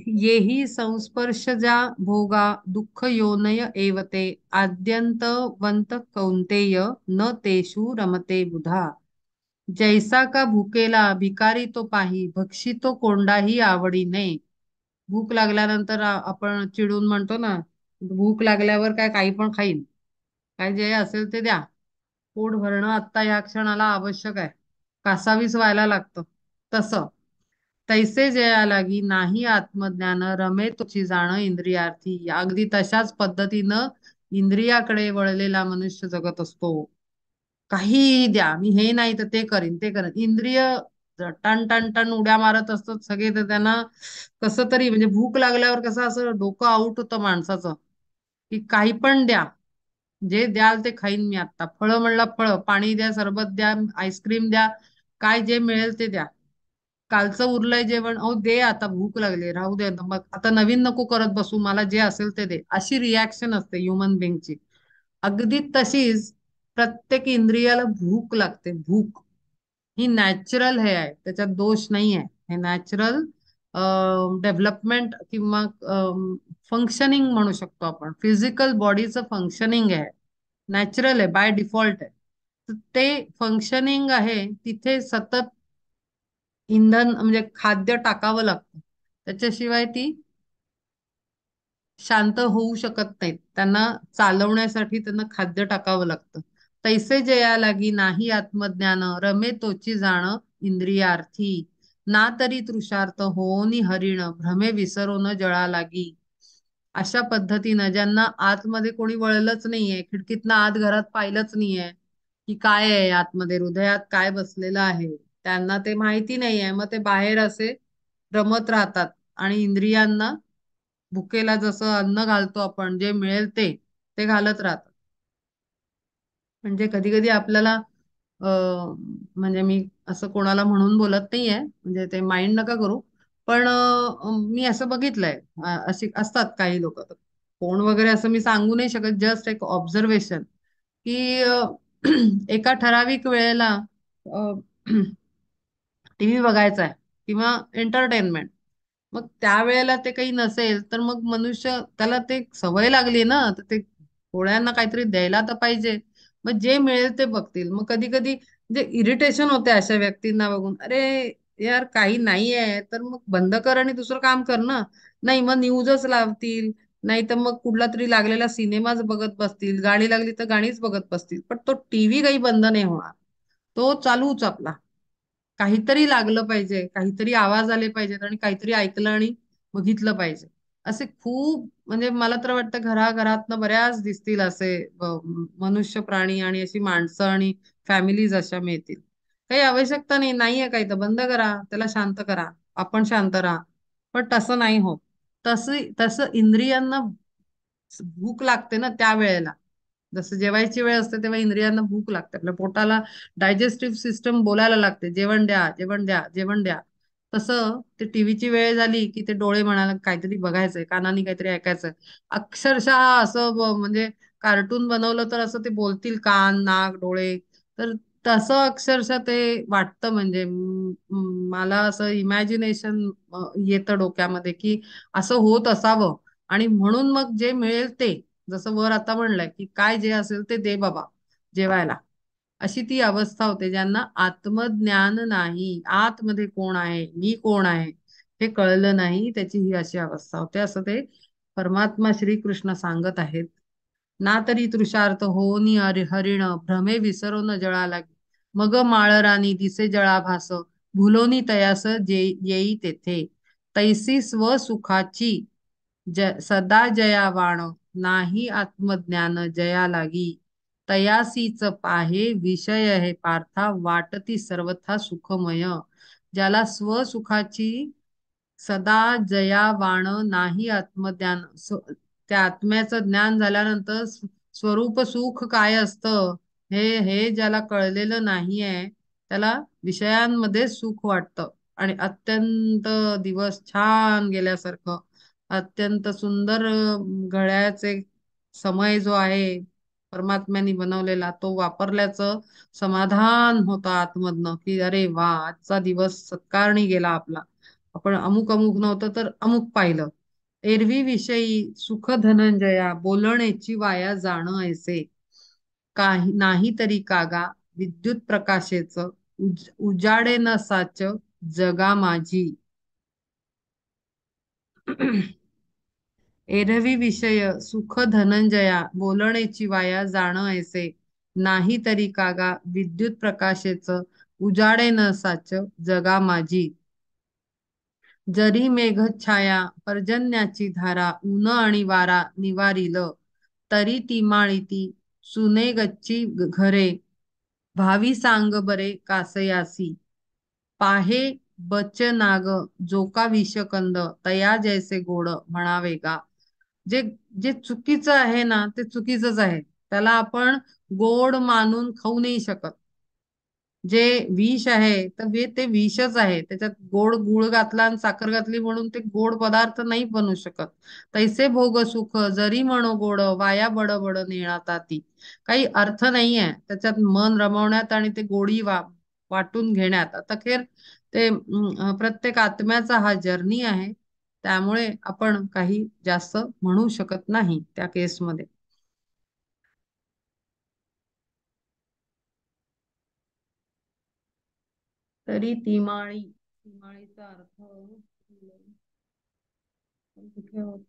येही संस्पर्श ज्या भोगा, दुःख योनय एवते, आद्यंतवंत कौंतेय, न तेषु रमते बुधा. जैसा का भुकेला भिकारी तो पाही, भक्षितो कोंडाही आवडीने. भूक लागल्यानंतर आपण चिडून म्हणतो ना, भूक लागल्यावर काय काही पण खाईन, काय जे असेल ते द्या. पोट भरणं आता या क्षणाला आवश्यक आहे, कासावीस व्हायला लागतं. तसं तैसे जया लागी नाही आत्मज्ञान, रमे तुझी जाण इंद्रियार्थी. अगदी तशाच पद्धतीनं इंद्रियाकडे वळलेला मनुष्य जगत असतो. काही द्या, मी हे नाही तर ते करीन, ते करेन. इंद्रिय टन टन टन उड्या मारत असतात सगळे, तर त्यांना कसं तरी, म्हणजे भूक लागल्यावर कसं असं डोकं आउट होतं माणसाचं, की काही पण द्या, जे द्याल ते खाईन मी आता. फळं म्हणला फळं, पाणी द्या, सरबत द्या, आईस्क्रीम द्या, काय जे मिळेल ते द्या. कालचं उरलंय जेवण, अहो दे आता, भूक लागली, राहू दे मग आता, नवीन नको करत बसू, मला जे असेल ते दे. अशी रिॲक्शन असते ह्युमन बिंगची. अगदी तशीच प्रत्येक इंद्रियाला भूक लागते, भूक. ही नॅचरल हे आहे, त्याच्यात दोष नाही आहे. हे नॅचरल डेव्हलपमेंट किंवा फंक्शनिंग म्हणू शकतो आपण. फिजिकल बॉडीचं फंक्शनिंग आहे, नॅचरल आहे, बाय डिफॉल्ट आहे. तर ते फंक्शनिंग आहे, तिथे सतत इंधन म्हणजे खाद्य टाकावं लागतं. त्याच्याशिवाय ती शांत होऊ शकत नाहीत. त्यांना चालवण्यासाठी त्यांना खाद्य टाकावं लागतं. तैसे जया लागी नाही आत्मज्ञान, रमे तोची जाण इंद्रियार्थी. ना तरी तृषार्थ होनी हरिण, भ्रमे विसरून जळा लागी. अशा पद्धतीनं ज्यांना आतमध्ये कोणी वळलंच नाहीये, खिडकीतनं आत घरात पाहिलंच नाहीये, की काय आहे आतमध्ये, हृदयात काय बसलेलं आहे, त्यांना ते माहिती नाहीये. मग ते बाहेर असे रमत राहतात आणि इंद्रियांना, भुकेला जसं अन्न घालतो आपण, जे मिळेल ते ते घालत राहतात. म्हणजे कधी कधी आपल्याला म्हणजे मी असं कोणाला म्हणून बोलत नाहीये, म्हणजे ते माइंड नका करू, पण मी असं बघितलंय, अशी असतात काही लोक. कोण वगैरे असं मी सांगू नाही शकत, जस्ट एक ऑब्झर्वेशन, की एका ठराविक वेळेला टीव्ही बघायचा आहे किंवा एंटरटेनमेंट, मग त्यावेळेला ते काही नसेल तर मग मनुष्य, त्याला ते सवय लागली ना, तर ते डोळ्यांना काहीतरी द्यायला तर पाहिजे. मग जे मिळेल ते बघतील. मग कधी कधी म्हणजे इरिटेशन होते अशा व्यक्तींना बघून, अरे यार काही नाही आहे तर मग बंद कर आणि दुसरं काम कर ना. नाही, मग न्यूजच लावतील, नाही तर मग कुठला तरी लागलेला सिनेमाच बघत बसतील, गाणी लागली तर गाणीच बघत बसतील, पण तो टीव्ही काही बंद नाही होणार, तो चालूच आपला. काहीतरी लागलं पाहिजे, काहीतरी आवाज आले पाहिजेत आणि काहीतरी ऐकलं आणि बघितलं पाहिजे. असे खूप म्हणजे मला तर वाटतं घराघरातनं बऱ्याच दिसतील असे मनुष्य प्राणी आणि अशी माणसं आणि फॅमिलीज अशा मिळतील. काही आवश्यकता नाही, नाहीये काही तर बंद करा, त्याला शांत करा, आपण शांत राहा. पण तसं नाही होत. तसं तसं इंद्रियांना भूक लागते ना त्या वेळेला. जसं जेवायची वेळ असते तेव्हा इंद्रियांना भूक लागते, आपल्या पोटाला डायजेस्टिव्ह सिस्टम बोलायला लागते, जेवण द्या, जेवण द्या, जेवण द्या. तसं ते टीव्हीची वेळ झाली की ते डोळे म्हणाला काहीतरी बघायचंय, कानाने काहीतरी ऐकायचंय. अक्षरशः असं म्हणजे कार्टून बनवलं तर असं ते बोलतील, कान, नाक, डोळे. तर तसं अक्षरशः ते वाटतं. म्हणजे मला असं इमॅजिनेशन येतं डोक्यामध्ये की असं होत असावं. आणि म्हणून मग जे मिळेल ते, जसं वर आता म्हणलंय की काय जे असेल ते दे बाबा जेवायला, अशी ती अवस्था होते. ज्यांना आत्मज्ञान नाही, आतमध्ये कोण आहे, मी कोण आहे हे कळलं नाही, त्याची ही अशी अवस्था होते, असं ते परमात्मा श्रीकृष्ण सांगत आहेत. ना तरी तृषार्थ होनी हरिण भ्रमे विसरून जळा लागे, मग माळरानी दिसे जळाभास, भुलोनी तयास जे येई तेथे, तैसी स्वसुखाची सदा जयावाण, नाही आत्मज्ञान जया लागी, तयासीच पाहे विषय हे पार्था, वाटती सर्वथा सुखमय. ज्याला स्वसुखाची सदा जयावाण नाही आत्मज्ञान, त्या आत्म्याचं ज्ञान झाल्यानंतर स्वरूप सुख काय असतं हे हे ज्याला कळलेलं नाहीये, त्याला विषयांमध्ये सुख वाटतं. आणि अत्यंत दिवस छान गेल्यासारखं, अत्यंत सुंदर घड्याळाचे समय जो आहे परमात्म्याने बनवलेला तो वापरल्याचं समाधान होतं आतमधनं, की अरे वा, आजचा दिवस सत्कारणी गेला आपला, आपण अमुक अमुक नव्हतं तर अमुक पाहिलं. एरवी विषयी सुख धनंजया, बोलणेची वाया जाणं ऐसे, काही नाही तरी कागा विद्युत प्रकाशेच, उजाडे न साच जगा माझी. एरवी विषय सुख धनंजया, बोलणेची वाया जाणं ऐसे, नाही तरी कागा विद्युत प्रकाशेच, उजाडे न साच जगा माझी. जरी मेघछाया पर्जन्याची धारा, ऊन आणि वारा निवारिल, तरी ती माळीती सुने गच्ची घरे, भावी सांग बरे कासयासी, पाहे बचनाग जोका विषकंद, तया जैसे गोड म्हणावे गा. जे जे चुकीचं आहे ना ते चुकीचंच आहे, त्याला आपण गोड मानून खाऊ नाही शकत. जे विष आहे तर ते विषच आहे, त्याच्यात गोड गुळ घातला आणि साखर घातली म्हणून ते गोड पदार्थ नाही बनू शकत. तैसे भोग सुख जरी म्हणो गोड, वाया बडबड नेळाता ती. काही अर्थ नाहीये त्याच्यात मन रमवण्यात आणि ते गोडी वाटून घेण्यात. आता खेर ते प्रत्येक आत्म्याचा हा जर्नी आहे, त्यामुळे आपण काही जास्त म्हणू शकत नाही त्या केसमध्ये. तरी तिमाळीचा अर्थ कुठे होत?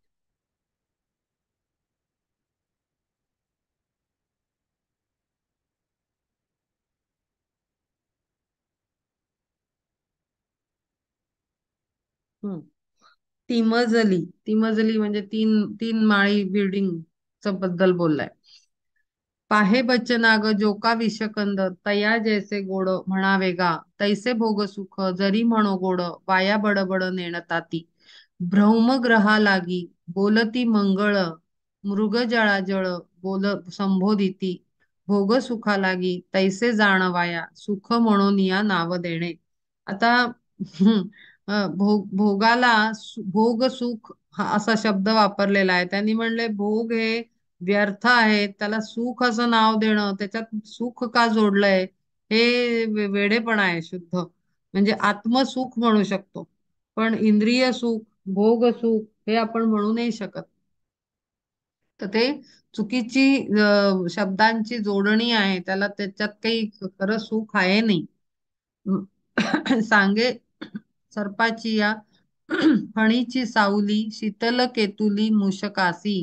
हम्म. तिमजली म्हणजे तीन तीन माळी बिल्डिंग बद्दल बोललाय. पाहे बच्चनाग जोका विषकंद, तया जैसे गोड म्हणावे गा. तैसे भोग सुख जरी म्हणो गोड, वाया बडबड नेणताती. भ्रमग्रहा लागी बोलती मंगळ, मृग जळाजळ बोल संबोधिती. भोग सुखा लागी तैसे जाणवाया, सुख म्हणून या नाव देणे. आता भोगाला भोग सुख हा असा शब्द वापरलेला आहे. त्यांनी म्हणले भोग हे व्यर्थ आहे, त्याला सुख असं नाव देणं, त्याच्यात सुख का जोडलंय, हे वेडेपणा आहे शुद्ध. म्हणजे आत्मसुख म्हणू शकतो, पण इंद्रिय सुख, भोग सुख हे आपण म्हणू नाही शकत. तर ते चुकीची शब्दांची जोडणी आहे, त्याला त्याच्यात काही खरं सुख आहे नाही. सांगे सर्पाची या फणीची सावली, शीतल केतुली मूषकासी,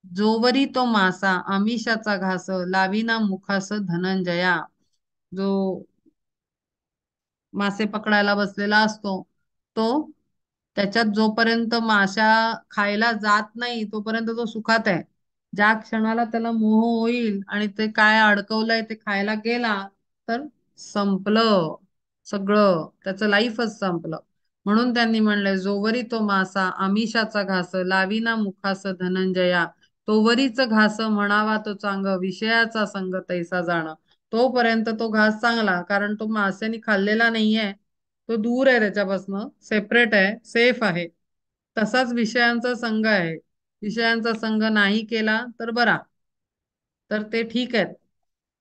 जोवरी तो मासा आमिषाचा घास, लाविना मुखास धनंजया. जो मासे पकडायला बसलेला असतो तो त्याच्यात जोपर्यंत माशा खायला जात नाही तोपर्यंत तो सुखात आहे. ज्या क्षणाला त्याला मोह होईल आणि ते काय अडकवलंय ते खायला गेला, तर संपलं सगळं, त्याचं लाईफच संपलं. म्हणून त्यांनी म्हणलंय, जोवरी तो मासा आमिषाचा घास लाविना मुखास धनंजया, तोवरीच घास म्हणावा तो चांग विषयाचा संग तैसा जाण. तोपर्यंत तो घास चांगला, कारण तो माशाने खाल्लेला नाहीये, तो दूर आहे त्याच्यापासनं, सेपरेट आहे, सेफ आहे. तसाच विषयांचा संघ आहे. विषयांचा संघ नाही केला तर बरा, तर ते ठीक आहेत.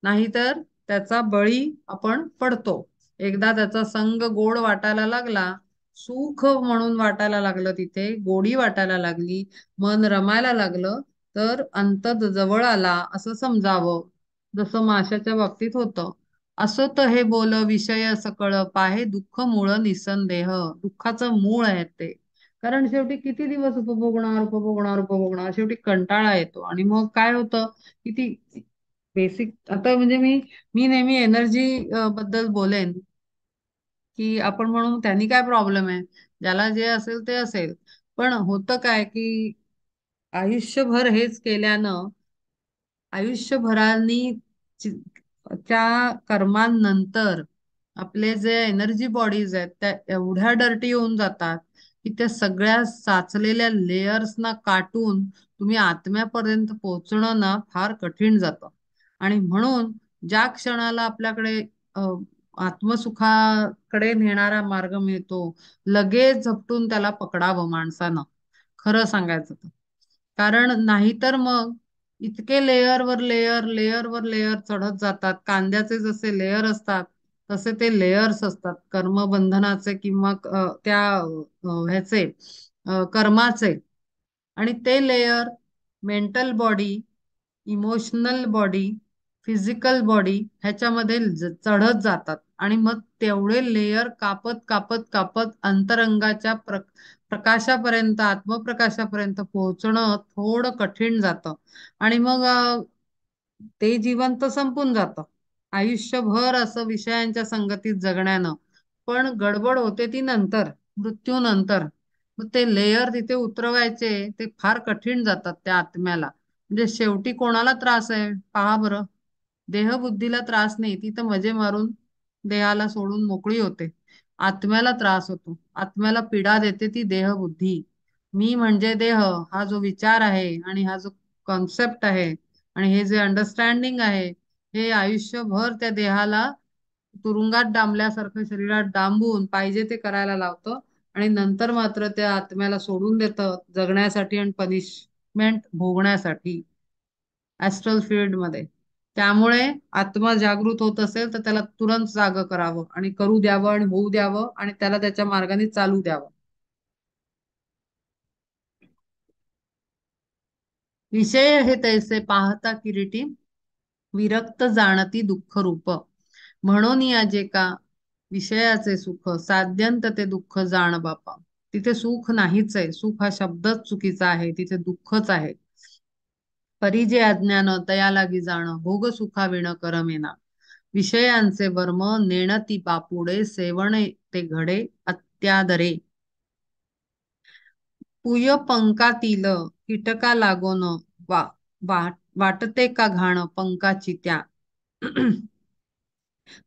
नाहीतर त्याचा बळी आपण पडतो. एकदा त्याचा संग गोड वाटायला लागला, सुख म्हणून वाटायला लागलं, तिथे गोडी वाटायला लागली, मन रमायला लागलं, तर अंत जवळ आला असं समजावं. जसं माशाच्या बाबतीत होतं. असो तर हे बोल विषय सकळ पाहे दुःख मूळ निसंदेह. दुःखाचं मूळ आहे ते. कारण शेवटी किती दिवस उपभोगणार उपभोगणार उपभोगणार, शेवटी कंटाळा येतो आणि मग काय होतं, किती बेसिक. आता म्हणजे मी नेहमी एनर्जी बद्दल बोलेन, की आपण म्हणू त्यांनी काय प्रॉब्लेम आहे, ज्याला जे असेल ते असेल. पण होतं काय की आयुष्यभर हेच केल्यानं आयुष्यभरानी चि- त्या कर्मांनंतर आपले जे एनर्जी बॉडीज आहेत त्या एवढ्या डर्टी होऊन जातात, की त्या सगळ्या साचलेल्या लेयर्सना काटून तुम्ही आत्म्यापर्यंत पोहोचणं ना फार कठीण जातं. आणि म्हणून ज्या क्षणाला आपल्याकडे अ, आत्मसुखाकडे नेणारा मार्ग मिळतो, लगेच झपटून त्याला पकडावं माणसानं, खरं सांगायचं तर. कारण नाहीतर मग इतके लेयर वर लेयर चढत जातात. कांद्याचे जसे लेयर असतात, तसे ते लेयर्स असतात कर्मबंधनाचे किंवा त्या ह्याचे कर्माचे. आणि ते layer mental body, emotional body, physical body ह्याच्यामध्ये चढत जातात. आणि मग तेवढे लेयर कापत कापत कापत अंतरंगाच्या प्रकाशापर्यंत, आत्मप्रकाशापर्यंत पोहोचणं थोडं कठीण जातं. आणि मग ते जीवन तर संपून जातं आयुष्यभर असं विषयांच्या संगतीत जगण्यानं. पण गडबड होते ती नंतर, मृत्यूनंतर. मग ते लेयर तिथे उतरवायचे ते फार कठीण जातात त्या आत्म्याला. म्हणजे शेवटी कोणाला त्रास आहे पहा बरं. देहबुद्धीला त्रास नाही, ती तर मजे मारून देहाला सोडून मोकळी होते. आत्म्याला त्रास होतो, आत्म्याला पीडा देते ती देहबुद्धी. मी म्हणजे देह, हा जो विचार आहे आणि हा जो कॉन्सेप्ट आहे आणि हे जे अंडरस्टँडिंग आहे, हे आयुष्यभर त्या देहाला तुरुंगात डांबल्यासारखं शरीरात डांबून पाहिजे ते करायला लावतं. आणि नंतर मात्र त्या आत्म्याला सोडून देतं जगण्यासाठी आणि पनिशमेंट भोगण्यासाठी ऍस्ट्रल फील्ड मध्ये. त्यामुळे आत्मा जागृत होत असेल तर त्याला तुरंत जाग करावं आणि करू द्यावं आणि होऊ द्यावं आणि त्याला त्याच्या मार्गाने चालू द्यावं. विषय हे तैसे पाहता किरीटी, विरक्त जाणती दुःख रूप. म्हणून या जे का विषयाचे सुख साध्यंत ते दुःख जाण बापा. तिथे सुख नाहीच आहे, सुख हा शब्दच चुकीचा आहे, तिथे दुःखच आहे. परिजे अज्ञान तया लागी जाण भोग सुखा विण करमेना. विषयांचे वर्म नेणती बापुडे सेवणे ते घडे अत्यादरे. पुय पंकातील कीटका लागोन वा, वा वाटते का घाण पंकाची त्या.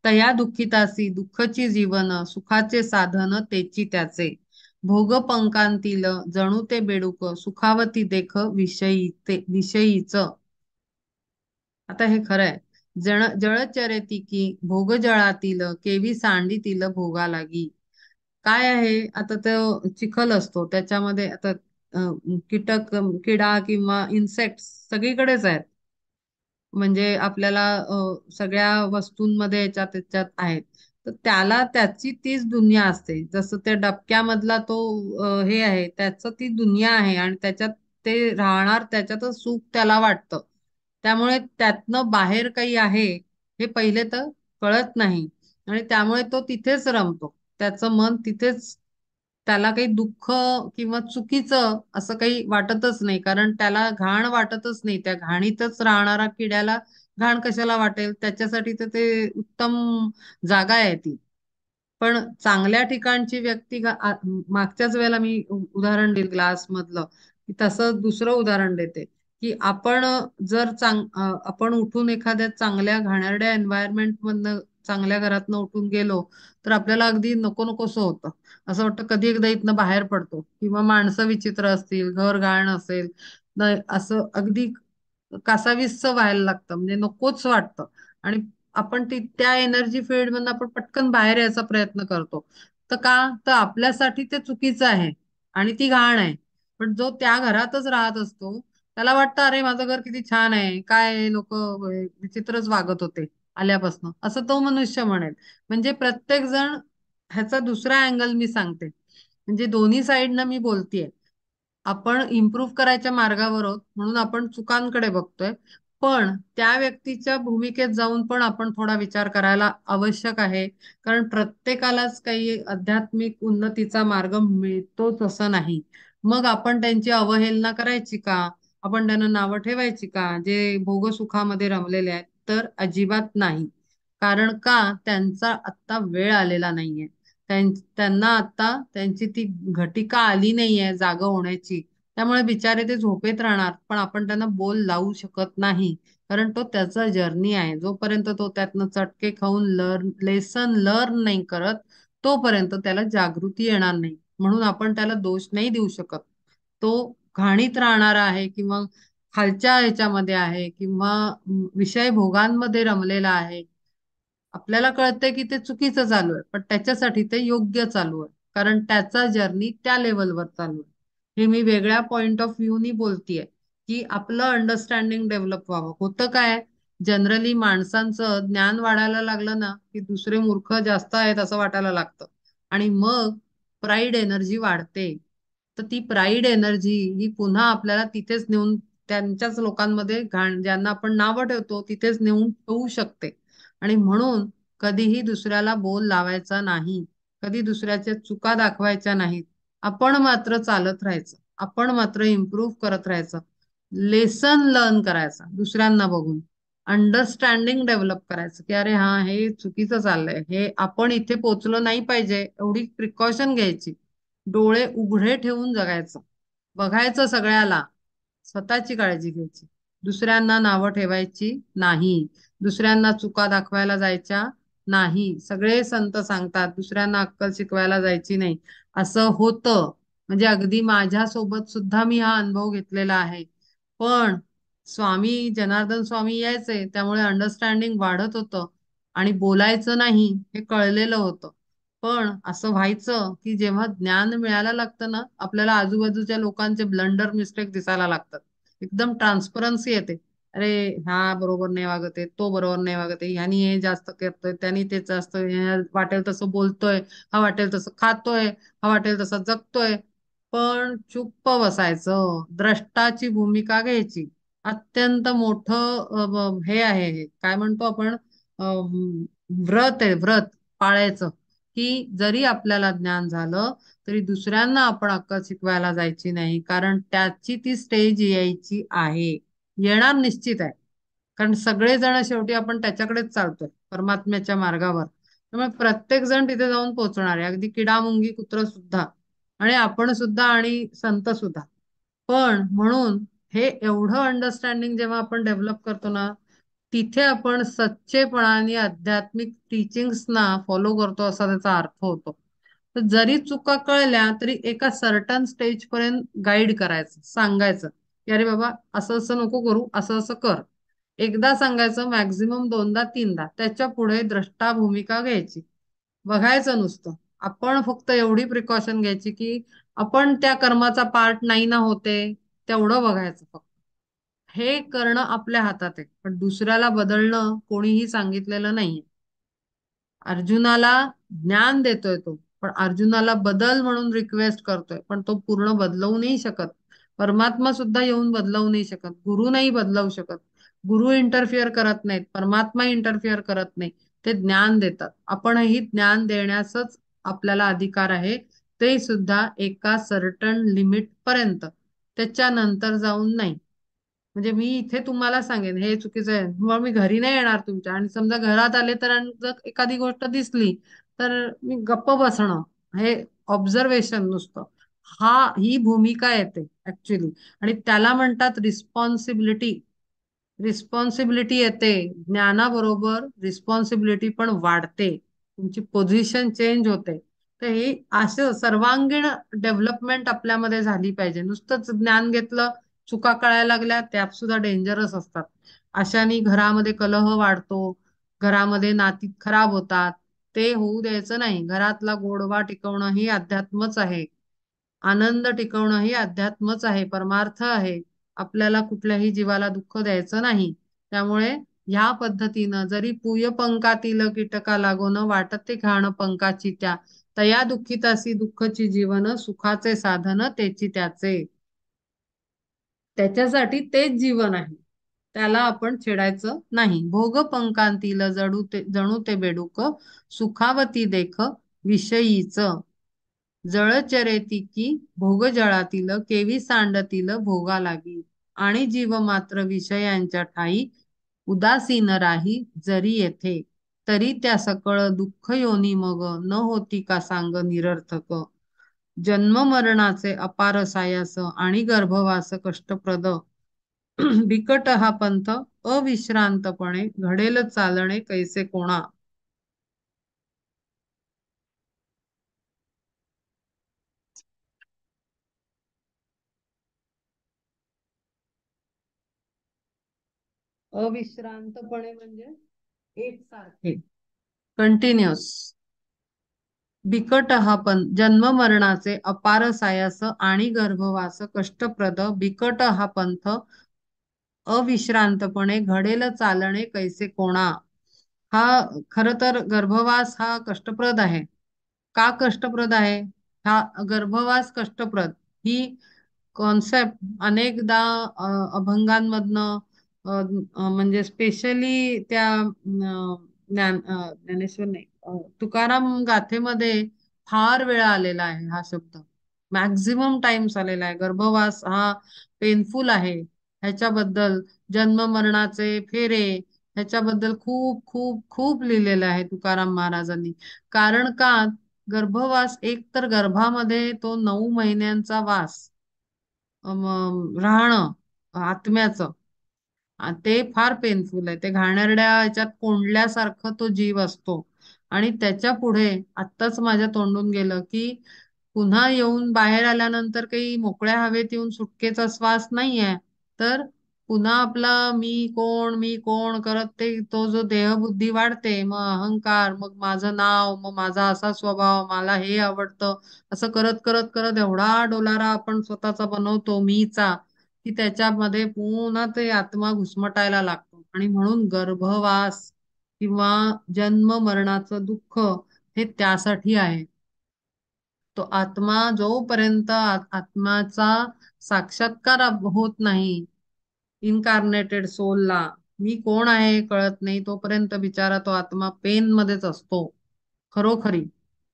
तया दुःखितासी दुःखची जीवन सुखाचे साधन तेची त्याचे. भोगपंकांतील जणू ते बेडूक सुखावती देख विषयीच. आता हे खरं आहे. जळचरेती की भोग जळातील केवी सांडीतील भोगा लागी. काय आहे आता, तो चिखल असतो त्याच्यामध्ये आता कीटक, किडा किंवा इन्सेक्ट सगळीकडेच आहेत. म्हणजे आपल्याला सगळ्या वस्तूंमध्ये याच्यात त्याच्यात आहेत. तर त्याला त्याची तीच दुनिया असते. जसं त्या डबक्यामधला तो हे आहे, त्याचं ती दुनिया आहे आणि त्याच्यात ते राहणार, त्याच्यातच सुख त्याला वाटतं. त्यामुळे त्यातनं बाहेर काही आहे हे पहिले तर कळत नाही. आणि त्यामुळे तो तिथेच रमतो, त्याचं मन तिथेच. त्याला काही दुःख किंवा चुकीचं असं काही वाटतच नाही, कारण त्याला घाण वाटतच नाही. त्या घाणीतच राहणारा किड्याला घाण कशाला वाटेल, त्याच्यासाठी तर ते उत्तम जागा आहे ती. पण चांगल्या ठिकाणची व्यक्ती मागच्याच वेळेला मी उदाहरण दिलं ग्लास मधलं, की तसं दुसरं उदाहरण देते, की आपण आपण उठून एखाद्या चांगल्या घाणेरड्या एन्व्हायरमेंट मधनं चांगल्या घरातनं उठून गेलो, तर आपल्याला अगदी नको नकोसं होतं. असं वाटतं कधी एकदा इथनं बाहेर पडतो, किंवा माणसं विचित्र असतील, घर घाण असेल, असं अगदी कासावीसचं व्हायला लागतं, म्हणजे नकोच वाटतं. आणि आपण त्या एनर्जी फील्ड मधून आपण पटकन बाहेर यायचा प्रयत्न करतो. तर का? तर आपल्यासाठी ते चुकीचं आहे आणि ती घाण आहे. पण जो त्या घरातच राहत असतो, त्याला वाटतं अरे माझं घर किती छान आहे, काय लोक विचित्रच वागत होते आल्यापासून, असं तो मनुष्य म्हणेल. म्हणजे प्रत्येक जण, ह्याचा दुसरा अँगल मी सांगते, म्हणजे दोन्ही साईडनं मी बोलतेय. आपण इम्प्रूव्ह करायच्या मार्गावर आहोत म्हणून आपण चुकांकडे बघतोय. पण त्या व्यक्तीच्या भूमिकेत जाऊन पण आपण थोडा विचार करायला आवश्यक आहे. कारण प्रत्येकालाच काही आध्यात्मिक उन्नतीचा मार्ग मिळतोच असं नाही. मग आपण त्यांची अवहेलना करायची का? आपण त्यांना नावं ठेवायची का, जे भोगसुखामध्ये रमलेले आहेत? तर अजिबात नाही. कारण का? त्यांचा आत्ता वेळ आलेला नाहीये. त्यांना आता त्यांची ती घटिका आली नाहीये जाग होण्याची. त्यामुळे बिचारे ते झोपेत राहणार, पण आपण त्यांना बोल लावू शकत नाही. कारण तो त्याचा जर्नी आहे. जोपर्यंत तो त्यातनं चटके खाऊन लेसन लर्न नाही करत, तोपर्यंत त्याला जागृती येणार नाही. म्हणून आपण त्याला दोष नाही देऊ शकत. तो घाणीत राहणारा आहे, किंवा खालच्या ह्याच्यामध्ये आहे, किंवा विषय भोगांमध्ये रमलेला आहे. आपल्याला कळतंय की ते चुकीचं चालू आहे, पण त्याच्यासाठी ते योग्य चालू आहे. कारण त्याचा जर्नी त्या लेवलवर चालू आहे. हे मी वेगळ्या पॉइंट ऑफ व्ह्यूनी बोलतीये, की आपलं अंडरस्टँडिंग डेव्हलप व्हावं. होतं काय, जनरली माणसांचं ज्ञान वाढायला लागलं ना, की दुसरे मूर्ख जास्त आहेत असं वाटायला लागतं. आणि मग प्राईड एनर्जी वाढते. तर ती प्राईड एनर्जी ही पुन्हा आपल्याला तिथेच नेऊन, त्यांच्याच लोकांमध्ये घाण, ज्यांना आपण नावं ठेवतो तिथेच नेऊन ठेवू शकते. आणि म्हणून कधीही दुसऱ्याला बोल लावायचा नाही. कधी दुसऱ्याच्या चुका दाखवायच्या नाहीत. आपण मात्र चालत राहायचं. आपण मात्र इम्प्रूव्ह करत राहायचं. लेसन लर्न करायचा दुसऱ्यांना बघून. अंडरस्टँडिंग डेव्हलप करायचं, की अरे हा, हे चुकीचं चाललंय, हे आपण इथे पोचलो नाही पाहिजे, एवढी प्रिकॉशन घ्यायची. डोळे उघडे ठेवून जगायचं. बघायचं सगळ्याला. स्वतःची काळजी घ्यायची. दुसऱ्यांना नावं ठेवायची नाही. दुसऱ्यांना चुका दाखवायला जायच्या नाही. सगळे संत सांगतात दुसऱ्यांना अक्कल शिकवायला जायची नाही. असं होतं. म्हणजे अगदी माझ्या सोबत सुद्धा मी हा अनुभव घेतलेला आहे. पण स्वामी जनार्दन स्वामी यायचे, त्यामुळे अंडरस्टँडिंग वाढत होतं. आणि बोलायचं नाही हे कळलेलं होतं. पण असं व्हायचं की जेव्हा ज्ञान मिळायला लागतं ना, आपल्याला आजूबाजूच्या लोकांचे ब्लंडर मिस्टेक दिसायला लागतात. एकदम ट्रान्सपरन्सी येते. अरे हा बरोबर नाही वागत आहे, तो बरोबर नाही वागत आहे, ह्यानी हे जास्त करतोय, त्यानी ते जास्त, वाटेल तसं बोलतोय, हा वाटेल तसं खातोय, हा वाटेल तसं जगतोय. पण चुप्प बसायचं, द्रष्टाची भूमिका घ्यायची. अत्यंत मोठं हे आहे, हे काय म्हणतो आपण, व्रत आहे, व्रत पाळायचं. की जरी आपल्याला ज्ञान झालं, तरी दुसऱ्यांना आपण अक्कल शिकवायला जायची नाही. कारण त्याची ती स्टेज यायची आहे, येणार निश्चित आहे. कारण सगळेजण शेवटी आपण त्याच्याकडेच चालतोय, परमात्म्याच्या मार्गावर. त्यामुळे प्रत्येक जण तिथे जाऊन पोहोचणार आहे, अगदी किडा मुंगी कुत्र सुद्धा, आणि आपण सुद्धा, आणि संत सुद्धा. पण म्हणून हे एवढं अंडरस्टँडिंग जेव्हा आपण डेव्हलप करतो ना, तिथे आपण सच्चेपणाने आध्यात्मिक टीचिंग्सना फॉलो करतो असा त्याचा अर्थ होतो. तर जरी चुका कळल्या तरी एका सर्टन स्टेज पर्यंत गाईड करायचं, सांगायचं की अरे बाबा असं असं नको करू, असं असं कर. एकदा सांगायचं, मॅक्झिमम दोनदा तीनदा, त्याच्या पुढे द्रष्टा भूमिका घ्यायची. बघायचं नुसतं. आपण फक्त एवढी प्रिकॉशन घ्यायची की आपण त्या कर्माचा पार्ट नाही ना होते, तेवढं बघायचं फक्त. हे करणं आपल्या हातात आहे, पण दुसऱ्याला बदलणं कोणीही सांगितलेलं नाहीये. अर्जुनाला ज्ञान देतोय तो, पण अर्जुनाला बदल म्हणून रिक्वेस्ट करतोय, पण तो पूर्ण बदलवू नाही शकत. परमात्मा सुद्धा येऊन बदलवू नाही शकत, गुरु नाही बदलवू शकत. गुरु इंटरफिअर करत नाहीत, परमात्मा इंटरफिअर करत नाही. ते ज्ञान देतात. आपणही ज्ञान देण्यासच आपल्याला अधिकार आहे. ते सुद्धा एका सर्टन लिमिट पर्यंत, त्याच्यानंतर जाऊन नाही. म्हणजे मी इथे तुम्हाला सांगेन हे चुकीचं आहे, मग मी घरी नाही येणार तुमच्या, आणि समजा घरात आले तर आणि जर एखादी गोष्ट दिसली, तर मी गप्प बसणं, हे ऑब्झर्वेशन नुसतं, ही भूमिका येते ऍक्च्युली. आणि त्याला म्हणतात रिस्पॉन्सिबिलिटी. रिस्पॉन्सिबिलिटी येते, ज्ञानाबरोबर रिस्पॉन्सिबिलिटी पण वाढते, तुमची पोझिशन चेंज होते. तर ही असं सर्वांगीण डेव्हलपमेंट आपल्यामध्ये झाली पाहिजे. नुसतंच ज्ञान घेतलं, चुका कळायला लागल्या, त्या सुद्धा डेंजरस असतात. अशाने घरामध्ये कलह वाढतो, घरामध्ये नाती खराब होतात. ते होऊ द्यायचं नाही. घरातला गोडवा टिकवणं ही अध्यात्मच आहे. आनंद टिकवणं ही अध्यात्मच आहे, परमार्थ आहे. आपल्याला कुठल्याही जीवाला दुःख द्यायचं नाही. त्यामुळे ह्या पद्धतीनं, जरी पूय पंकातील कीटका लागोन वाटते घाण पंकाची त्या, तया दुःखितासी दुःखची जीवन सुखाचे साधन तेची त्याचे. त्याच्यासाठी तेच जीवन आहे, त्याला आपण छेडायचं नाही. भोग पंकांतील जणू ते बेडूक, सुखावती देख विषयीच. जळचरेती भोगजळातील केवी सांडतील भोगा लागी. आणि जीव मात्र विषयांच्या ठाई उदासीन राही जरी येथे. तरी त्या सकळ दुःख योनी मग न होती का सांग निरर्थक. जन्म मरणाचे अपार सायास आणि गर्भवास कष्टप्रद. बिकट हा पंथ अविश्रांतपणे घडेल चालणे कैसे कोणा. अविश्रांतपणे म्हणजे एकसारखे, कंटिन्युअस. बिकट हा पण जन्म मरणाचे अपार सायास आणि गर्भवास कष्टप्रद. बिकट हा पंथ अविश्रांतपणे घडेल चालणे कैसे कोणा. हा, खर तर गर्भवास हा कष्टप्रद आहे. का कष्टप्रद आहे? हा गर्भवास कष्टप्रद ही कॉन्सेप्ट अनेकदा अभंगांमधनं, म्हणजे स्पेशली त्या ज्ञानेश्वर नाही, तुकाराम गाथेमध्ये फार वेळा आलेला आहे हा शब्द. मॅक्झिमम टाइम्स आलेला आहे. गर्भवास हा पेनफुल आहे, ह्याच्याबद्दल जन्म मरणाचे फेरे, ह्याच्याबद्दल खूप खूप खूप लिहिलेलं आहे तुकाराम महाराजांनी. कारण का, गर्भवास एक तर गर्भामध्ये तो 9 महिन्यांचा वास, राहणं आत्म्याचं, ते फार पेनफुल आहे. ते घाणेरड्या ह्याच्यात कोंडल्यासारखं तो जीव असतो. आणि त्याच्या पुढे आत्ताच माझ्या तोंडून गेलं की पुन्हा येऊन बाहेर आल्यानंतर काही मोकळ्या हवेत येऊन सुटकेचा श्वास नाहीये, तर पुन्हा आपला मी कोण करत ते तो जो देहबुद्धी वाढते, मग अहंकार, मग माझं नाव, मग माझा असा स्वभाव, मला हे आवडतं, असं करत करत करत एवढा डोलारा आपण स्वतःचा बनवतो मीचा, की त्याच्यामध्ये पुन्हा ते आत्मा घुसमटायला लागतो. आणि म्हणून गर्भवास किंवा जन्म मरणाचं दुःख हे त्यासाठी आहे. तो आत्मा जोपर्यंत आत्म्याचा साक्षात्कार होत नाही, इनकार्नेटेड सोलला मी कोण आहे हे कळत नाही, तोपर्यंत बिचारा तो आत्मा पेन मध्येच असतो खरोखरी.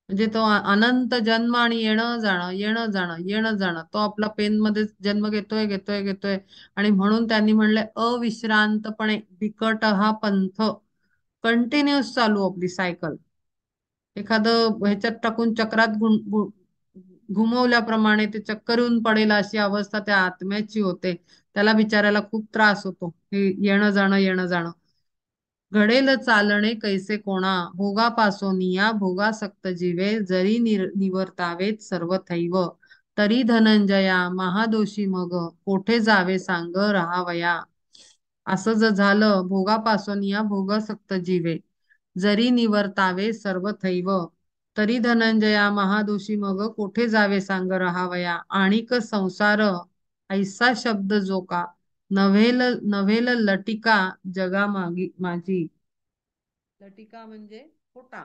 म्हणजे तो अनंत जन्म आणि येणं जाणं येणं जाणं येणं जाणं, तो आपला पेन मध्ये जन्म घेतोय घेतोय घेतोय. आणि म्हणून त्यांनी म्हणले अविश्रांतपणे बिकट हा पंथ, कंटिन्युअस चालू आपली सायकल. एखादं ह्याच्यात टाकून चक्रात घुमवल्याप्रमाणे ते चक्कर येऊन पडेल अशी अवस्था त्या आत्म्याची होते. त्याला बिचारायला खूप त्रास होतो, हे येणं जाणं येणं जाणं. घडेल चालणे कैसे कोणा, भोगापासोनिया भोगासक्त जीवे, जरी निवर्तावेत सर्व थैव. तरी धनंजया महादोषी मग, कोठे जावे सांग राहावया. असं जर झालं, भोगापासून या भोगासक्त जीवे, जरी निवर्तावे सर्व थैव. तरी धनंजया महादोषी मग, कोठे जावे सांग राहावया. आणिक संसार ऐसा शब्द जो का, नव्हेल नव्हेल लटिका जगा मागी माझी. लटिका म्हणजे खोटा.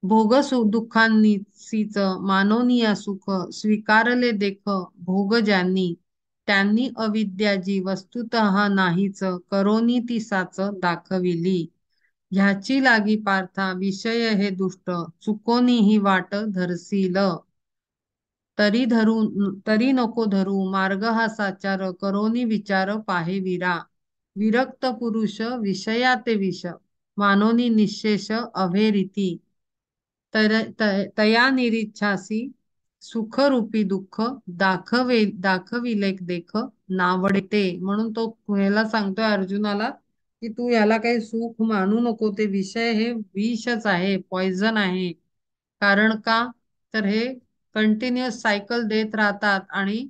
भोग दुःखांनीच मानोनिया सुख, स्वीकारले देख भोग ज्यांनी. त्यांनी अविद्या जी वस्तुतः नाहीच, करोनी ती साच दाखविली. ह्याची लागी पार्था विषय हे दुष्ट, चुकोनी ही वाट धरसील. तरी नको धरू मार्ग हा साचार, करोनी विचार पाहे विरा. विरक्त पुरुष विषयाते विष, मानोनी निशेष अभेरीती तया निरिच्छासी सुखरूपी दुःख दाखविले देख नावडते. म्हणून तो ह्याला सांगतोय अर्जुनाला की तू याला काही सुख मानू नको, ते विषय हे विषच आहे, पॉइझन आहे. कारण का, तर हे कंटिन्युअस सायकल देत राहतात आणि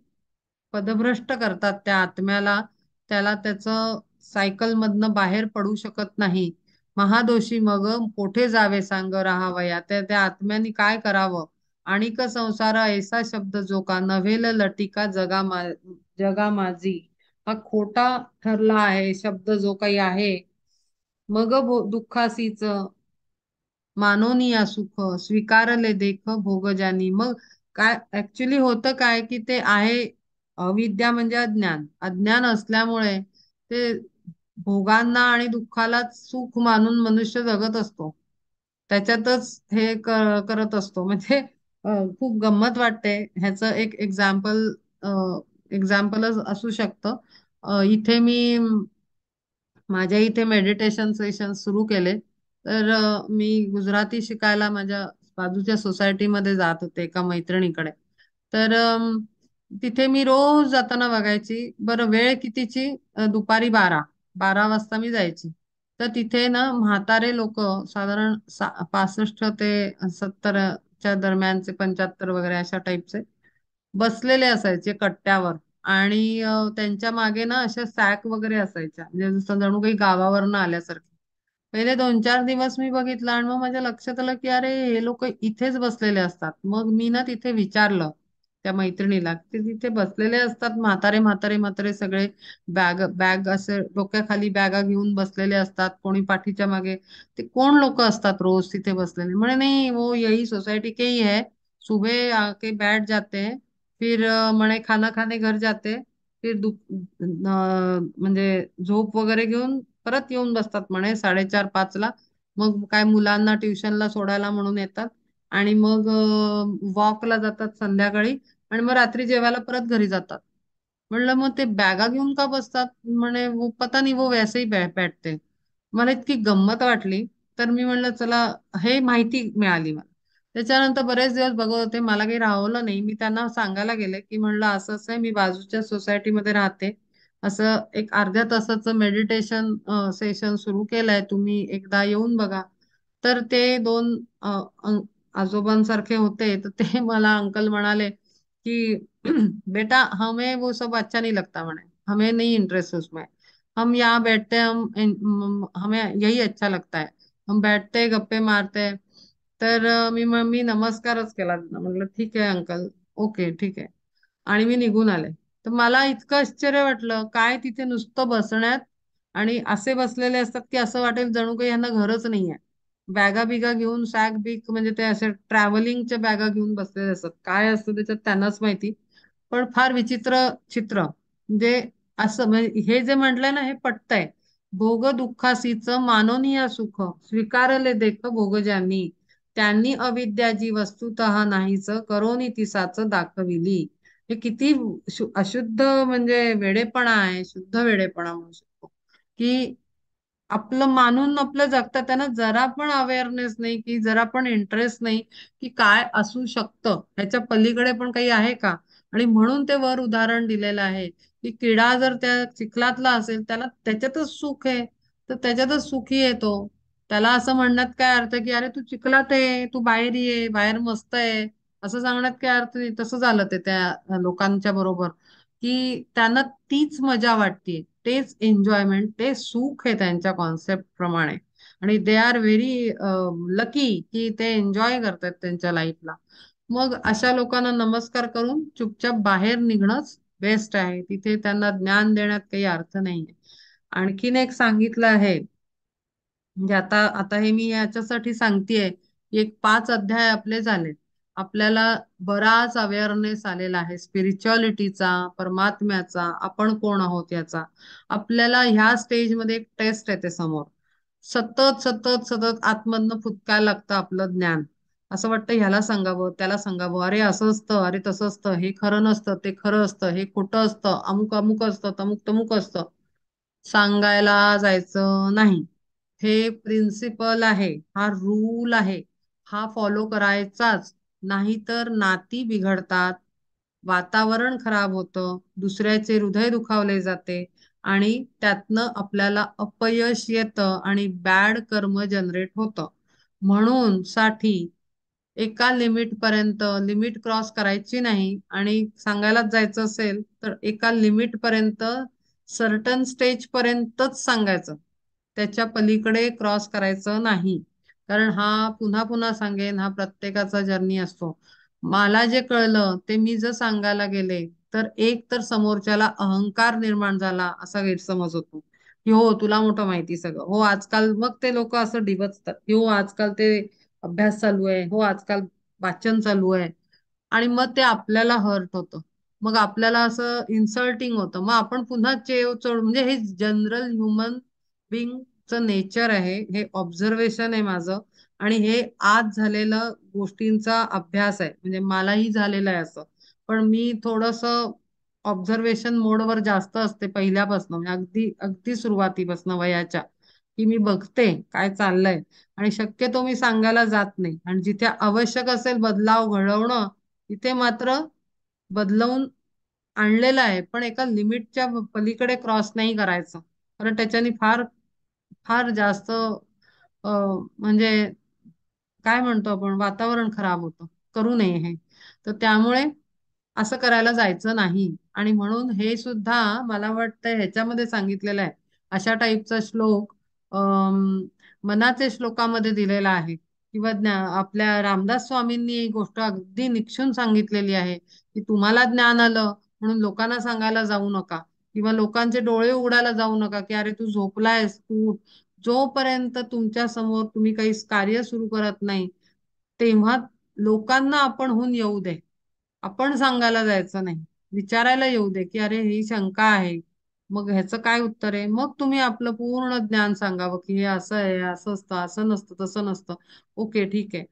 पदभ्रष्ट करतात त्या आत्म्याला. त्याला त्याचं सायकल मधनं बाहेर पडू शकत नाही. महादोषी मग कोठे जावे सांग राहावया. त्या त्या आत्म्याने काय करावं. आणिक संसार ऐसा शब्द जो का नव्हेल लटिका जगा माझी. हा खोटा ठरला आहे शब्द जो काही आहे. मग दुःखासीच मानोनिया सुख स्वीकारले देख भोगजानी. मग काय ऍक्च्युली होतं काय की ते आहे अविद्या म्हणजे अज्ञान. अज्ञान असल्यामुळे ते भोगांना आणि दुःखालाच सुख मानून मनुष्य जगत असतो. त्याच्यातच हे करत असतो. म्हणजे खूप गंमत वाटते. ह्याचं एक एक्झाम्पलच असू शकतं. इथे मी माझ्या इथे मेडिटेशन सेशन सुरू केले. तर मी गुजराती शिकायला माझ्या बाजूच्या सोसायटीमध्ये जात होते एका मैत्रिणीकडे. तर तिथे मी रोज जाताना बघायची. बरं वेळ कितीची? दुपारी 12 वाजता मी जायची. तर तिथे ना म्हातारे लोक साधारण 65 ते 70च्या दरम्यानचे, 75 वगैरे अशा टाईपचे बसलेले असायचे कट्ट्यावर. आणि त्यांच्या मागे ना अशा सॅक वगैरे असायच्या, म्हणजे जसं जणू काही गावावरनं आल्यासारखे. पहिले 2-4 दिवस मी बघितलं आणि मग माझ्या लक्षात आलं की अरे हे लोक इथेच बसलेले असतात. मग मी ना तिथे विचारलं त्या मैत्रिणीला, ते तिथे बसलेले असतात म्हातारे म्हातारे म्हातारे सगळे. बॅग बॅग असे डोक्याखाली बॅगा घेऊन बसलेले असतात, कोणी पाठीच्या मागे. ते कोण लोक असतात रोज तिथे बसलेले? म्हणे नाही वो यही सोसाइटी के ही है, सुबह आके बैठ जाते हैं, फिर म्हणे खाना खाने घर जाते, फिर म्हणजे झोप वगैरे घेऊन परत येऊन बसतात म्हणे 4:30-5 ला. मग काय मुलांना ट्युशनला सोडायला म्हणून येतात आणि मग वॉकला जातात संध्याकाळी आणि मग रात्री जेवायला परत घरी जातात. म्हणलं मग ते बॅगा घेऊन का बसतात? म्हणे वो पता नहीं, वो वैसे ही बैठते. मला इतकी गंमत वाटली. तर मी म्हणलं चला, हे माहिती मिळाली मला. त्याच्यानंतर बरेच दिवस बघत होते, मला काही राहवलं नाही. मी त्यांना सांगायला गेले की म्हणलं असं असं आहे, मी बाजूच्या सोसायटीमध्ये राहते, असं एक अर्ध्या तासाचं मेडिटेशन सेशन सुरू केलंय, तुम्ही एकदा येऊन बघा. तर ते दोन आजोबांसारखे होते. तर ते मला अंकल म्हणाले कि बेटा हमें वो सब अच्छा नहीं लगता, म्हणे हमें नहीं इंटरेस्ट उसमें, हम यहाँ बैठते हैं, हमें यही अच्छा लगता है, हम बैठते हैं गप्पे मारते हैं. तर मी नमस्कारच केला त्यांना. म्हटलं ठीक आहे अंकल, ओके ठीक आहे. आणि मी निघून आले. तर मला इतकं आश्चर्य वाटलं, काय तिथे नुसतं बसण्यात. आणि असे बसलेले असतात की असं वाटेल जणू काही यांना घरच नाहीये. बॅगा बिगा घेऊन सॅक बिग, म्हणजे ते असे ट्रॅव्हलिंगच्या बॅगा घेऊन बसलेले असतात. काय असतं त्याच्यात त्यांनाच माहिती. पण फार विचित्र चित्र. म्हणजे असं म्हणजे हे जे म्हटलंय ना हे पटतंय. भोग दुःखासीच मानोनिया सुख स्वीकारले देख भोगजानी, त्यांनी अविद्या जी वस्तुतः नाहीच करोनी तिसाच दाखविली. हे किती अशुद्ध म्हणजे वेडेपणा आहे, शुद्ध वेडेपणा म्हणू शकतो. की आपलं मानून आपलं जगतात, त्यांना जरा पण अवेअरनेस नाही, की जरा पण इंटरेस्ट नाही की काय असू शकतं ह्याच्या पलीकडे पण काही आहे का. आणि म्हणून ते वर उदाहरण दिलेलं आहे की किडा जर त्या चिखलातला असेल, त्याला त्याच्यातच सुख आहे, तर त्याच्यातच सुखी आहे तो. त्याला असं म्हणण्यात काय अर्थ की अरे तू चिखलात आहे, तू बाहेर ये, बाहेर मस्त आहे, असं सांगण्यात काय अर्थ नाही. तसं झालं ते त्या लोकांच्या बरोबर, की त्यांना तीच मजा वाटते, तेच एन्जॉयमेंट, ते सुख आहे त्यांच्या कॉन्सेप्ट प्रमाणे. आणि दे आर व्हेरी लकी की ते एन्जॉय करतात त्यांच्या लाईफला. मग अशा लोकांना नमस्कार करून चुपचाप बाहेर निघणंच बेस्ट आहे. तिथे त्यांना ज्ञान देण्यात काही अर्थ नाहीये. आणखीन एक सांगितलं आहे, म्हणजे आता आता हे मी याच्यासाठी सांगतेय की एक 5 अध्याय आपले झाले. आपल्याला बराच अवेअरनेस आलेला आहे स्पिरिच्युअलिटीचा, परमात्म्याचा, आपण कोण आहोत याचा. आपल्याला ह्या स्टेजमध्ये एक टेस्ट येते समोर. सतत सतत सतत आतमधनं फुटकायला लागतं आपलं ज्ञान. असं वाटतं ह्याला सांगावं त्याला सांगावं, अरे असं असतं, अरे तसं असतं, हे खरं नसतं, ते खरं असतं, हे खोटं असतं, अमुक अमुक असतं, तमुक तमुक असतं. सांगायला जायचं नाही. हे प्रिन्सिपल आहे, हा रूल आहे, हा फॉलो करायचाच, नाहीतर नाती बिघडतात, वातावरण खराब होतं, दुसऱ्याचे हृदय दुखावले जाते आणि त्यातनं आपल्याला अपयश येतं आणि बॅड कर्म जनरेट होतं. म्हणून साठी एका लिमिट पर्यंत लिमिट क्रॉस करायची नाही आणि सांगायलाच जायचं असेल तर एका लिमिट पर्यंत सर्टन स्टेज पर्यंतच सांगायचं. त्याच्या पलीकडे क्रॉस करायचं नाही. कारण हा पुन्हा पुन्हा सांगेन, हा प्रत्येकाचा जर्नी असतो. मला जे कळलं ते मी जर सांगायला गेले तर एक तर समोरच्याला अहंकार निर्माण झाला असा गैरसमज होतो की हो तुला मोठं माहिती सगळं, हो आजकाल मग ते लोक असं डिवचतात की हो आजकाल ते अभ्यास चालू आहे, हो आजकाल वाचन चालू आहे. आणि मग ते आपल्याला हर्ट होतं, मग आपल्याला असं इन्सल्टिंग होतं, मग आपण पुन्हा चेव चढ म्हणजे हे जनरल ह्युमन बिंगचं नेचर आहे, हे ऑब्झर्वेशन आहे माझं. आणि हे आज झालेलं गोष्टींचा अभ्यास आहे, म्हणजे मलाही झालेलं आहे असं. पण मी थोडस ऑब्झर्वेशन मोडवर जास्त असते पहिल्यापासून, म्हणजे अगदी अगदी सुरुवातीपासून वयाच्या, की मी बघते काय चाललंय आणि शक्यतो मी सांगायला जात नाही. आणि जिथे आवश्यक असेल बदलाव घडवणं तिथे मात्र बदलवून आणलेलं आहे, पण एका लिमिटच्या पलीकडे क्रॉस नाही करायचं. कारण त्याच्याने फार फार जास्त म्हणजे काय म्हणतो आपण वातावरण खराब होतं. करू नये हे. तर त्यामुळे असं करायला जायचं नाही. आणि म्हणून हे सुद्धा मला वाटतं ह्याच्यामध्ये सांगितलेलं आहे, अशा टाईपचा श्लोक मनाचे श्लोकामध्ये दिलेला आहे, किंवा आपल्या रामदास स्वामींनी ही गोष्ट अगदी निक्षून सांगितलेली आहे की तुम्हाला ज्ञान आलं म्हणून लोकांना सांगायला जाऊ नका, किंवा लोकांचे डोळे उघडायला जाऊ नका की अरे तू झोपलायस तू. जोपर्यंत तुमच्या समोर तुम्ही काही कार्य सुरू करत नाही तेव्हा लोकांना आपण होऊन येऊ दे, आपण सांगायला जायचं नाही. विचारायला येऊ दे की अरे ही शंका आहे, मग ह्याचं काय उत्तर आहे, मग तुम्ही आपलं पूर्ण ज्ञान सांगावं की हे असं आहे, असं असतं, असं नसतं, तसं नसतं. ओके ठीक आहे.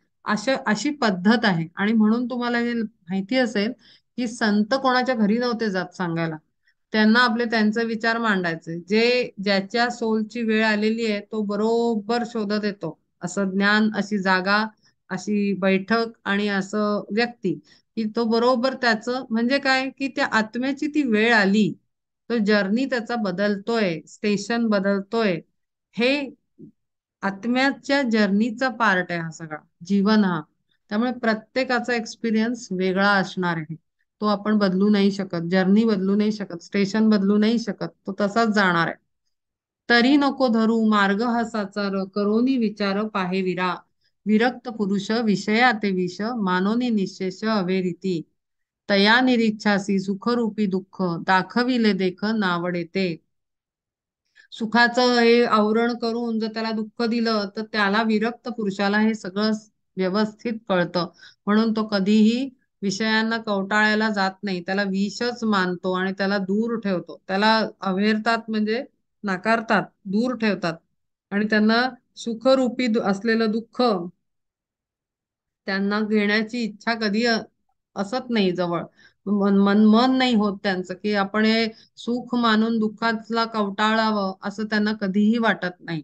अशी पद्धत आहे. आणि म्हणून तुम्हाला हे माहिती असेल की संत कोणाच्या घरी नव्हते जात सांगायला, त्यांना आपले त्यांचे विचार मांडायचे. जे ज्याच्या सोलची वेळ आलेली आहे तो बरोबर शोधत येतो असं ज्ञान, अशी जागा, अशी बैठक आणि असं व्यक्ती, की तो बरोबर त्याचं म्हणजे काय की त्या आत्म्याची ती वेळ आली, तो जर्नी त्याचा बदलतोय, स्टेशन बदलतोय. हे आत्म्याच्या जर्नीचा पार्ट आहे हा सगळा जीवन हा. त्यामुळे प्रत्येकाचा एक्सपिरियन्स वेगळा असणार आहे. तो आपण बदलू नाही शकत, जर्नी बदलू नाही शकत, स्टेशन बदलू नाही शकत, तो तसाच जाणार आहे. तरी नको धरू मार्ग हा साचार, करोनी विचार पाहे विरा, विरक्त पुरुष विषया ते विष, मानोनी निशेष अवेरिती, तया निरीच्छासी सुखरूपी दुःख, दाखविले देख नावडे ते. सुखाचं हे आवरण करून जर त्याला दुःख दिलं तर त्याला, विरक्त पुरुषाला हे सगळं व्यवस्थित कळतं. म्हणून तो कधीही विषयांना कवटाळायला जात नाही, त्याला विषच मानतो आणि त्याला दूर ठेवतो. त्याला अवेरतात म्हणजे नाकारतात, दूर ठेवतात. आणि त्यांना सुखरूपी असलेलं दुःख त्यांना घेण्याची इच्छा कधी असत नाही जवळ. मन मन मन नाही होत त्यांचं की आपण हे सुख मानून दुःखातला कवटाळावं, असं त्यांना कधीही वाटत नाही.